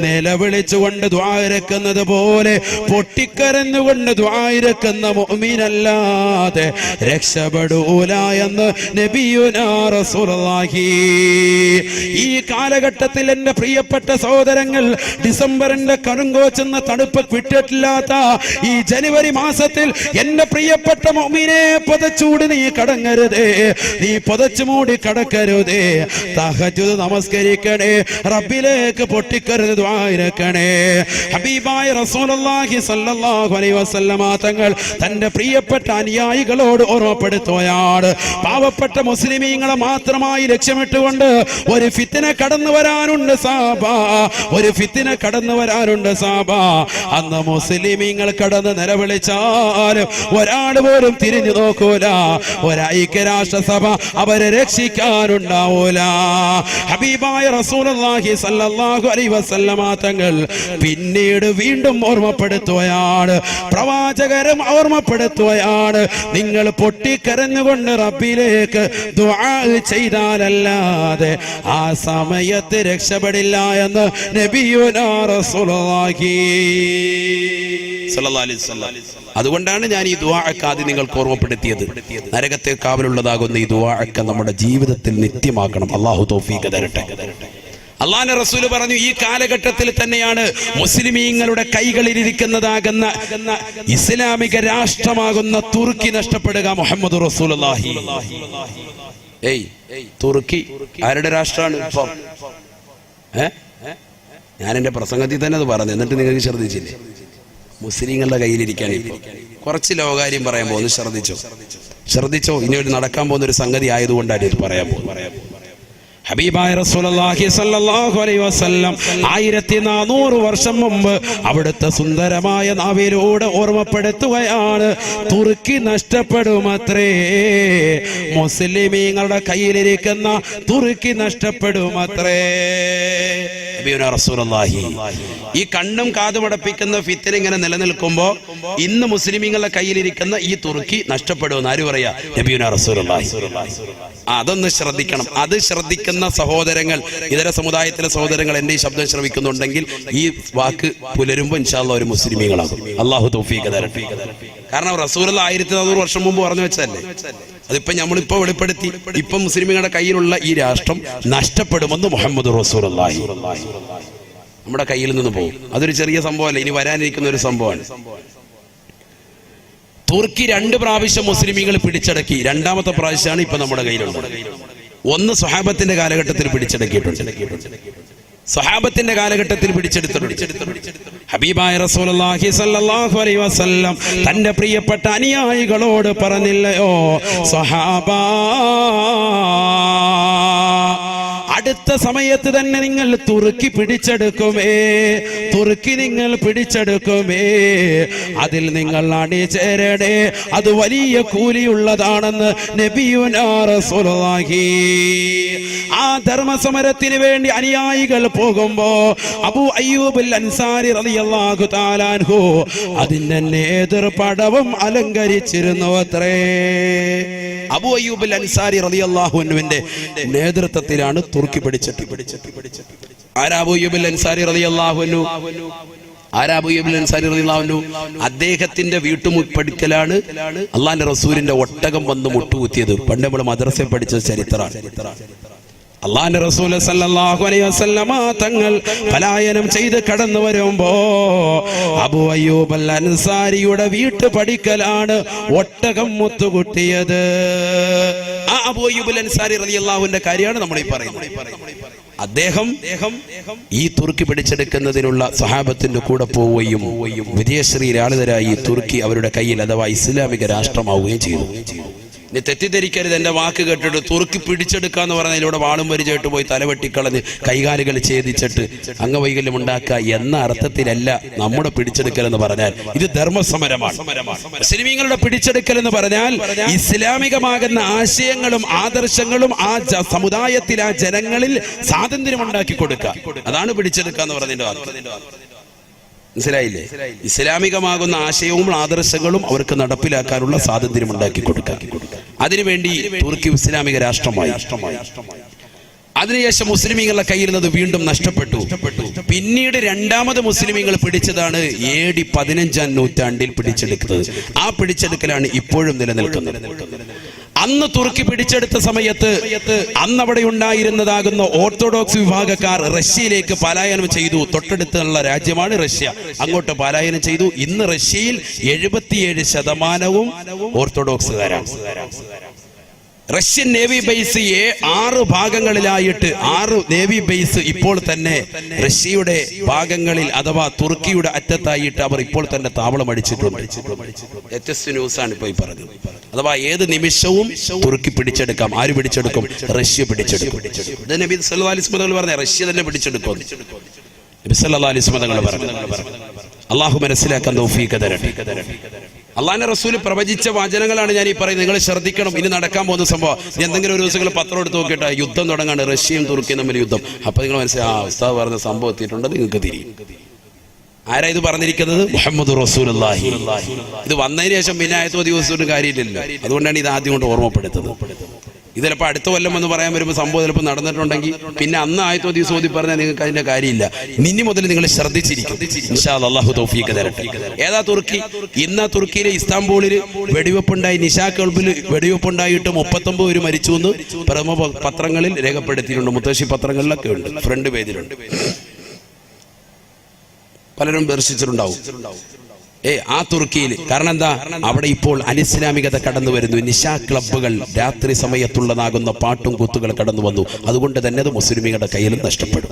നിലവിളിച്ചുകൊണ്ട് ദുആഇരക്കുന്നത് പോലെ പൊട്ടിക്കരഞ്ഞുകൊണ്ട് ദുആഇരക്കുന്ന മുഅ്മിനല്ലാതെ രക്ഷപ്പെടൂല എന്ന് നബിയുനാ റസൂലുള്ളാഹി. ഈ കാലഘട്ടത്തിൽ എന്റെ പ്രിയപ്പെട്ട സഹോദരങ്ങൾ, ഡിസംബറിന്റെ കരുങ്കോച്ചെന്ന തണുപ്പ് വിട്ടിട്ടില്ലാത്ത ഈ ജനുവരി മാസത്തിൽ എന്റെ പ്രിയപ്പെട്ട മുഅ്മിനെ പുതച്ചൂടി നീ കടങ്ങരുതേ, നീ പുതച്ചു മൂടി കടക്കരുതേ. തഹജ്ജുദ് നമസ്കരിക്കണേ, റബ്ബിലേക്ക് പൊട്ടിക്കരുത് ദുആഇരക്കണേ. ഹബീബായ റസൂലുള്ളാഹി സ്വല്ലല്ലാഹു അലൈഹി വസല്ലമ തങ്ങൾ തന്റെ പ്രിയപ്പെട്ട അനുയായികളോട് ഓർമ്മപ്പെടുത്തുകയാണ്, പാവപ്പെട്ട മുസ്ലിമീങ്ങളെ മാത്രമായി ലക്ഷ്യമിട്ടുകൊണ്ട് ഒരു ഫിത്ന കടന്നു വരാനുണ്ട് സാബാ, ഒരു ഫിത്ന കടന്നു വരാനുണ്ട് സാബാ. അന്ന് മുസ്ലിമീങ്ങൾ കടന്ന് നിലവിളിച്ചാൽ ഒരാൾ പോലും തിരിഞ്ഞു നോക്കൂല, ഒരൈക്യരാഷ്ട്രസഭ അവരെ രക്ഷിക്കാനുണ്ടാവൂല. ഹബീബായ റസൂലുള്ളാഹി സ്വല്ലല്ലാഹു അലൈഹി വസല്ലമ തങ്ങൾ പിന്നീട് വീണ്ടും ഓർമ്മപ്പെടുത്തുകയാണ്, പ്രവാചകരും ഓർമ്മപ്പെടുത്തുകയാണ്, നിങ്ങൾ പൊട്ടിക്കരഞ്ഞുകൊണ്ട് റബ്ബിലേക്ക് ദുആ ചെയ്താലല്ലാതെ ആ സമയത്ത് രക്ഷപ്പെടില്ല എന്ന് നബിയുനാ റസൂലുള്ളാഹി സ്വല്ലല്ലാഹു അലൈഹി വസല്ലം. അതുകൊണ്ടാണ് ഞാൻ ഈ ദുആഅക്ക് ആദ്യം നിങ്ങൾക്ക് ഓർമ്മപ്പെടുത്തിയത്. നരകത്തെ കാവലുള്ളതാകുന്ന ഈ ദുആഅക്ക് നമ്മുടെ ജീവിതത്തിൽ നിത്യമാക്കണം. അല്ലാഹു തൗഫീഖ് തരട്ടെ. അല്ലാഹുവിന്റെ റസൂൽ പറഞ്ഞു, ഈ കാലഘട്ടത്തിൽ തന്നെയാണ് മുസ്ലിമീങ്ങളുടെ കൈകളിലിരിക്കുന്നതാകുന്ന ഇസ്ലാമിക രാഷ്ട്രമാകുന്ന തുർക്കി നഷ്ടപ്പെടുക. മുഹമ്മദ് റസൂലുള്ളാഹി. തുർക്കി ആരുടെ രാഷ്ട്രമാണ് ഇപ്പം? ഞാൻ എന്റെ പ്രസംഗത്തിൽ തന്നെ അത് പറഞ്ഞു, എന്നിട്ട് നിങ്ങൾക്ക് ശ്രദ്ധിച്ചില്ലേ? മുസ്ലിങ്ങളുടെ കയ്യിലിരിക്കാൻ. ഇപ്പോൾ കുറച്ച് ലോകാര്യം പറയാൻ പോകുന്നു, ശ്രദ്ധിച്ചോ. ഇനി ഒരു നടക്കാൻ പോകുന്ന ഒരു സംഗതി ആയതുകൊണ്ടാണ് ഇത് പറയാൻ പോകുന്നത്. ഹബീബായ റസൂലുള്ളാഹി സ്വല്ലല്ലാഹു അലൈഹി വസല്ലം 1400 വർഷം മുമ്പ് അവിടുത്തെ സുന്ദരമായ നാവിലൂടെ ഓർമ്മപ്പെടുത്തുകയാണ്, തുർക്കി നഷ്ടപ്പെടുമത്രേ, മുസ്ലിമീങ്ങളുടെ കയ്യിലിരിക്കുന്ന തുർക്കി നഷ്ടപ്പെടുമത്രേ. നബിയുനാ റസൂലുള്ളാഹി. ഈ കണ്ണും കാതുമടപ്പിക്കുന്ന ഫിത്ന ഇങ്ങനെ നിലനിൽക്കുമ്പോ ഇന്ന് മുസ്ലിമീങ്ങളുടെ കയ്യിലിരിക്കുന്ന ഈ തുർക്കി നഷ്ടപ്പെടുമെന്ന് ആര് പറയാ? നബിയുനാ റസൂലുള്ളാഹി. അതൊന്ന് ശ്രദ്ധിക്കണം. അത് ശ്രദ്ധിക്കുന്ന സഹോദരങ്ങൾ, ഇതര സമുദായത്തിലെ സഹോദരങ്ങൾ എന്റെ ഈ ശബ്ദം ശ്രമിക്കുന്നുണ്ടെങ്കിൽ ഈ വാക്ക് പുലരുമ്പോ ഇൻഷാ അല്ലാഹ് ഒരു മുസ്ലിമീങ്ങളാകും. അല്ലാഹു തൗഫീഖ് തരട്ടെ. കാരണം റസൂലുള്ളാഹി 1400 വർഷം മുമ്പ് പറഞ്ഞു വെച്ചല്ലേ, അതിപ്പോ നമ്മളിപ്പോ വെളിപ്പെടുത്തി. ഇപ്പൊ മുസ്ലിമീങ്ങളുടെ കയ്യിലുള്ള ഈ രാഷ്ട്രം നഷ്ടപ്പെടുമെന്ന് മുഹമ്മദ് റസൂലുള്ളാഹി നമ്മുടെ കയ്യിൽ നിന്ന് പോകും. അതൊരു ചെറിയ സംഭവമല്ല, ഇനി വരാനിരിക്കുന്ന ഒരു സംഭവമാണ്. തുർക്കി 2 പ്രാവശ്യം മുസ്ലിമീങ്ങൾ പിടിച്ചടക്കി. 2ാമത്തെ പ്രാവശ്യമാണ് ഇപ്പൊ നമ്മുടെ കയ്യിലുള്ളത്. ഒന്ന് സ്വഹാബത്തിന്റെ കാലഘട്ടത്തിൽ പിടിച്ചടക്കിയിട്ടുണ്ട്. സ്വഹാബത്തിന്റെ കാലഘട്ടത്തിൽ പിടിച്ചെടുത്തിട്ടുണ്ട്. ഹബീബായ റസൂലുള്ളാഹി സ്വല്ലല്ലാഹു അലൈഹി വസല്ലം തന്റെ പ്രിയപ്പെട്ട അനുയായികളോട് പറഞ്ഞില്ലയോ, സ്വഹാബാ, അടുത്ത സമയത്ത് തന്നെ നിങ്ങൾ തുർക്കി പിടിച്ചെടുക്കുമേ, തുർക്കി നിങ്ങൾ പിടിച്ചെടുക്കുമേ, അതിൽ നിങ്ങൾ അണിചേരണേ, അത് വലിയ കൂലിയുള്ളതാണെന്ന് നബിയുനാ റസൂലുള്ളാഹി. ആ ധർമ്മസമരത്തിന് വേണ്ടി അനുയായികൾ പോകുമ്പോ അബൂ അയ്യൂബുൽ അൻസാരി റളിയല്ലാഹു തആല അൻഹു അതിന്റെ നേതൃപടവും അലങ്കരിച്ചിരുന്നു അത്രേ. അബൂ അയ്യൂബുൽ അൻസാരി റളിയല്ലാഹു അൻഹുവിന്റെ നേതൃത്വത്തിലാണ് തുർക്കി പിടിച്ചിട്ട്. ആരാ അബൂ അയ്യൂബുൽ അൻസാരി റളിയല്ലാഹു അൻഹു? അദ്ദേഹത്തിന്റെ വീട്ടുമുപ്പടിക്കലാണ് അള്ളാന്റെ റസൂലിന്റെ ഒട്ടകം വന്ന് മുട്ടുകുത്തിയത്. പണ്ട് നമ്മൾ മദ്രസയിൽ പഠിച്ച ചരിത്രമാണ്. അള്ളാന്റെ റസൂൽ സല്ലല്ലാഹു അലൈഹി വസല്ലമ തങ്ങൾ പലായനം ചെയ്ത് കടന്നു വരുമ്പോ അബൂ അയ്യൂബ് അൽ അൻസാരിയുടെ വീട്ടുപടിക്കലാണ് ഒട്ടകം മുത്തുകുത്തിയത്. ആ അബൂ അയ്യൂബ് അൽ അൻസാരി റളിയല്ലാഹുവിന്റെ കാര്യമാണ് നമ്മൾ ഈ പറയുന്നത്. അദ്ദേഹം ഈ തുർക്കി പിടിച്ചെടുക്കുന്നതിനുള്ള സഹാബത്തിന്റെ കൂടെ പോവുകയും വിജയശ്രീ ലാളിതരായി തുർക്കി അവരുടെ കയ്യിൽ അഥവാ ഇസ്ലാമിക രാഷ്ട്രമാവുകയും ചെയ്തു. ഇനി തെറ്റിദ്ധരിക്കരുത്. എൻ്റെ വാക്ക് കേട്ടിട്ട് തുറുക്കി പിടിച്ചെടുക്കാന്ന് പറഞ്ഞതിലൂടെ വാളും പരിചയമായിട്ട് പോയി തലവെട്ടിക്കളഞ്ഞ് കൈകാലുകൾ ഛേദിച്ചിട്ട് അംഗവൈകല്യം ഉണ്ടാക്കുക എന്ന അർത്ഥത്തിലല്ല നമ്മുടെ പിടിച്ചെടുക്കൽ എന്ന് പറഞ്ഞാൽ. ഇത് ധർമ്മസമരമാണ്. മുസ്ലിമീങ്ങളുടെ പിടിച്ചെടുക്കൽ എന്ന് പറഞ്ഞാൽ ഇസ്ലാമികമാകുന്ന ആശയങ്ങളും ആദർശങ്ങളും ആ സമുദായത്തിൽ, ആ ജനങ്ങളിൽ സ്വാതന്ത്ര്യം ഉണ്ടാക്കി കൊടുക്കുക. അതാണ് പിടിച്ചെടുക്കുക എന്ന് പറഞ്ഞതിന്റെ അർത്ഥം. മനസ്സിലായില്ലേ? ഇസ്ലാമികമാകുന്ന ആശയവും ആദർശങ്ങളും അവർക്ക് നടപ്പിലാക്കാനുള്ള സ്വാതന്ത്ര്യം ഉണ്ടാക്കി കൊടുക്കുക. അതിനുവേണ്ടി തുർക്കി ഇസ്ലാമിക രാഷ്ട്രമായി. അതിനുശേഷം മുസ്ലിമീങ്ങളുടെ കയ്യിൽ നിന്ന് വീണ്ടും നഷ്ടപ്പെട്ടു. പിന്നീട് രണ്ടാമത് മുസ്ലിമീങ്ങൾ പിടിച്ചതാണ് AD 15-ാം നൂറ്റാണ്ടിൽ പിടിച്ചെടുക്കുന്നത്. ആ പിടിച്ചെടുക്കലാണ് ഇപ്പോഴും നിലനിൽക്കുന്നത്. അന്ന് തുർക്കി പിടിച്ചെടുത്ത സമയത്ത് അന്നവിടെ ഉണ്ടായിരുന്നതാകുന്ന ഓർത്തഡോക്സ് വിഭാഗക്കാർ റഷ്യയിലേക്ക് പലായനം ചെയ്തു. തൊട്ടടുത്തുള്ള രാജ്യമാണ് റഷ്യ. അങ്ങോട്ട് പലായനം ചെയ്തു. ഇന്ന് റഷ്യയിൽ 77% ഓർത്തഡോക്സുകാരാണ്. റഷ്യൻ നേവി ബേസ് 6 ഭാഗങ്ങളിലായിട്ട് 6 നേവി ബേസ് ഇപ്പോൾ തന്നെ റഷ്യയുടെ ഭാഗങ്ങളിൽ അഥവാ തുർക്കിയുടെ അറ്റത്തായിട്ട് അവർ ഇപ്പോൾ തന്നെ താവളം അടിച്ചിട്ടുണ്ട്. ലേറ്റസ്റ്റ് ന്യൂസ് ആണ് ഇപ്പോൾ പറഞ്ഞത്. അഥവാ ഏത് നിമിഷവും തുർക്കി പിടിച്ചെടുക്കാം. ആര് പിടിച്ചെടുക്കും? റഷ്യ പിടിച്ചെടുക്കും. ഇത് നബി സല്ലല്ലാഹു അലൈഹി വസല്ലം തങ്ങൾ പറഞ്ഞ റഷ്യ തന്നെ പിടിച്ചെടുക്കും. നബി സല്ലല്ലാഹു അലൈഹി വസല്ലം തങ്ങൾ പറഞ്ഞു. അള്ളാഹു മനസ്സിലാക്കാൻ തൗഫീഖ് തരട്ടെ. അള്ളാഹിന്റെ റസൂൽ പ്രവചിച്ച വചനങ്ങളാണ് ഞാൻ ഈ പറയുന്നത്. നിങ്ങൾ ശ്രദ്ധിക്കണം. ഇനി നടക്കാൻ പോകുന്ന സംഭവം. എന്തെങ്കിലും ഒരു ദിവസം പത്രം എടുത്ത് നോക്കിയിട്ട് യുദ്ധം തുടങ്ങാണ്, റഷ്യയും തുർക്കിയും തമ്മിൽ യുദ്ധം. അപ്പൊ നിങ്ങൾ മനസ്സിലായി ഉസ്താദ് പറഞ്ഞ സംഭവം എത്തിയിട്ടുണ്ട്, നിങ്ങൾക്ക് തിരിയും. ആരാ ഇത് പറഞ്ഞിരിക്കുന്നത്? മുഹമ്മദ് റസൂലുള്ളാഹി. ഇത് വന്നതിന് ശേഷം പിന്നെ ആയത്തോ ദിവസവും കാര്യമില്ലല്ലോ. അതുകൊണ്ടാണ് ഇത് ആദ്യം കൊണ്ട് ഓർമ്മപ്പെടുത്തുന്നത്. ഇത് ചിലപ്പോൾ അടുത്ത കൊല്ലം എന്ന് പറയാൻ വരുമ്പോൾ സംഭവം ചിലപ്പോൾ നടന്നിട്ടുണ്ടെങ്കിൽ പിന്നെ അന്ന് ആയത്തോ ദിവസം ഓതി പറഞ്ഞാൽ നിങ്ങൾക്ക് അതിന്റെ കാര്യമില്ല. ഇനി മുതൽ നിങ്ങൾ ശ്രദ്ധിച്ചിരിക്കും. ഇൻഷാ അല്ലാഹ് അല്ലാഹു തൗഫീഖ് തരട്ടെ. ഏതാ തുർക്കി? ഇന്ന് തുർക്കിയിലെ ഇസ്താംബൂളിൽ വെടിവെപ്പുണ്ടായി. നിശാ ക്ലബ്ബിൽ വെടിവെപ്പുണ്ടായിട്ട് 39 പേര് മരിച്ചു എന്ന് പ്രമുഖ പത്രങ്ങളിൽ രേഖപ്പെടുത്തിയിട്ടുണ്ട്. മുത്തശ്ശി പത്രങ്ങളിലൊക്കെ ഉണ്ട്, ഫ്രണ്ട് പേജിലുണ്ട്. പലരും ദർശിച്ചിട്ടുണ്ടാവും. ആ തുർക്കിയിൽ. കാരണം എന്താ? അവിടെ ഇപ്പോൾ അനിസ്ലാമികത കടന്നു വരുന്നു. നിശാ ക്ലബ്ബുകൾ, രാത്രി സമയത്തുള്ളതാകുന്ന പാട്ടും കൂത്തുകൾ കടന്നു വന്നു. അതുകൊണ്ട് തന്നെ അത് മുസ്ലിമീങ്ങളുടെ കയ്യിൽ നഷ്ടപ്പെടും.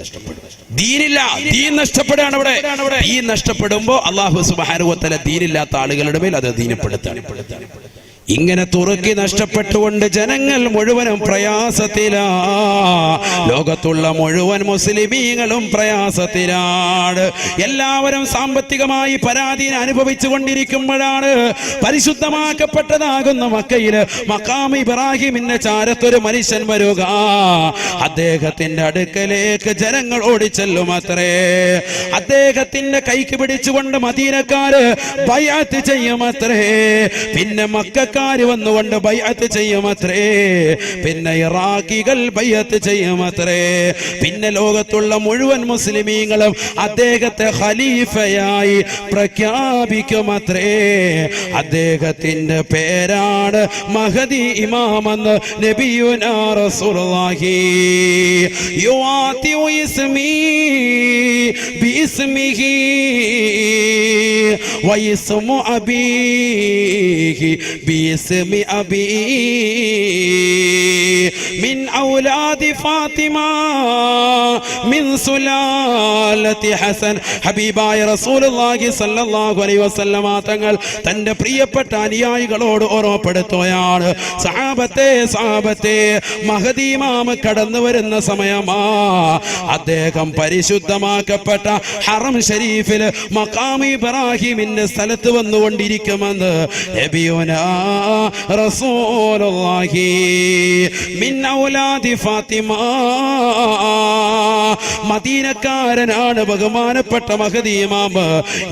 ദീനില്ല, ദീൻ നഷ്ടപ്പെടുകയാണ് അവിടെ. ദീൻ നഷ്ടപ്പെടുമ്പോ അല്ലാഹു സുബ്ഹാനഹു വ തആല ദീനില്ലാത്ത ആളുകളുടെ മേൽ അത് ദീനപ്പെടുത്താണ്. ഇങ്ങനെ തുർക്കി നഷ്ടപ്പെട്ടുകൊണ്ട് ജനങ്ങൾ മുഴുവനും പ്രയാസത്തിലാ. ലോകത്തുള്ള മുഴുവൻ മുസ്ലിമീങ്ങളും പ്രയാസത്തിലാണ്. എല്ലാവരും സാമ്പത്തികമായി പരാധീനം അനുഭവിച്ചു കൊണ്ടിരിക്കുമ്പോഴാണ് പരിശുദ്ധമാക്കപ്പെട്ടതാകുന്ന മക്കയില് മഖാം ഇബ്രാഹിമിന്റെ ചാരത്തൊരു മനുഷ്യൻ വരിക. അദ്ദേഹത്തിന്റെ അടുക്കലേക്ക് ജനങ്ങൾ ഓടിച്ചെല്ലും അത്രേ. അദ്ദേഹത്തിന്റെ കൈക്ക് പിടിച്ചുകൊണ്ട് മദീനക്കാര് ബൈഅത്ത് ചെയ്യുമത്രേ. പിന്നെ മക്ക വന്നുകൊണ്ട് ബൈഅത്ത് ചെയ്യുമത്രേ. പിന്നെ ഇറാഖികൾ ബൈഅത്ത് ചെയ്യുമത്രേ. പിന്നെ ലോകത്തുള്ള മുഴുവൻ മുസ്ലിമീങ്ങളും അദ്ദേഹത്തെ ഖലീഫയായി പ്രഖ്യാപിക്കുമത്രേ. അദ്ദേഹത്തിന്റെ പേരാണ് മഹദി ഇമാമെന്ന് നബിയുനാ റസൂലുള്ളാഹി. യുആതിഉ ഇസ്മി ബിഇസ്മിഹി വഇസ്മു അബീഹി باسم أبي من أولاد فاطمة من سلالة حسن. ഹബീബായ റസൂലുള്ളാഹി സ്വല്ലല്ലാഹു അലൈഹി വസല്ലമ തങ്ങൾ തന്റെ പ്രിയപ്പെട്ട അനുയായികളോട് ഓർമ്മപ്പെടുത്തുകയാണ്. സഹാബത്തെ മഹദി ഇമാം കടന്നു വരുന്ന സമയമാ. അദ്ദേഹം പരിശുദ്ധമാക്കപ്പെട്ട ഹറം ഷരീഫിൽ മഖാം ഇബ്രാഹിമിന്റെ സ്ഥലത്ത് വന്നുകൊണ്ടിരിക്കുമെന്ന് നബിയുനാ റസൂലുള്ളാഹി മിൻ ഔലാദി ഫാത്തിമ. മദീനക്കാരനാണ് ബഹുമാനപ്പെട്ട മഹദി ഇമാം.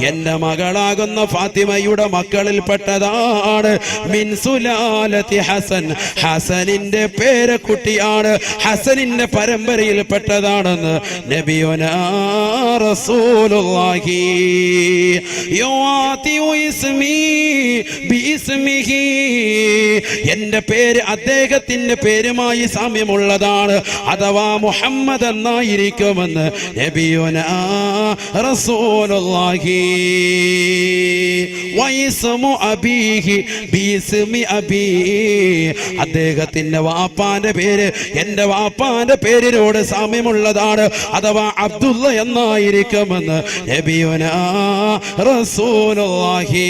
എന്റെ മകളാകുന്ന ഫാത്തിമയുടെ മക്കളിൽപ്പെട്ടതാണ്. മിൻ സുലാലത്തി ഹസൻ. ഹസനിന്റെ പേരക്കുട്ടിയാണ്, ഹസനിന്റെ പരമ്പരയിൽപ്പെട്ടതാണെന്ന് നബിയുനാ റസൂലുള്ളാഹി. യുആതിഉ ഇസ്മി ബിഇസ്മിഹി. എന്റെ പേര് അദ്ദേഹത്തിന്റെ പേരുമായി സാമ്യമുള്ളതാണ്, അഥവാ മുഹമ്മദ് എന്നായിരിക്കുമെന്ന് നബിയുനാ റസൂലുള്ളാഹി. വഇസ്മു അബീഹി ബിഇസ്മി അബീ. അദ്ദേഹത്തിന്റെ വാപ്പാന്റെ പേര് എന്റെ വാപ്പാന്റെ പേരിനോട് സാമ്യമുള്ളതാണ്, അഥവാ അബ്ദുള്ള എന്നായിരിക്കുമെന്ന് നബിയുനാ റസൂലുള്ളാഹി.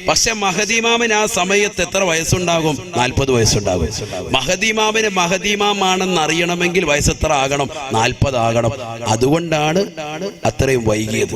പക്ഷെ മഹദിമാമിന് ആ സമയത്ത് എത്ര വയസ്സുണ്ടാകും? 40 വയസ്സുണ്ടാകും. മഹദിമാമിന് മഹദിമാമാണെന്ന് അറിയണമെങ്കിൽ വയസ്സ് എത്ര ആകണം? 40 ആകണം. അതുകൊണ്ടാണ് അത്രയും വൈകിയത്.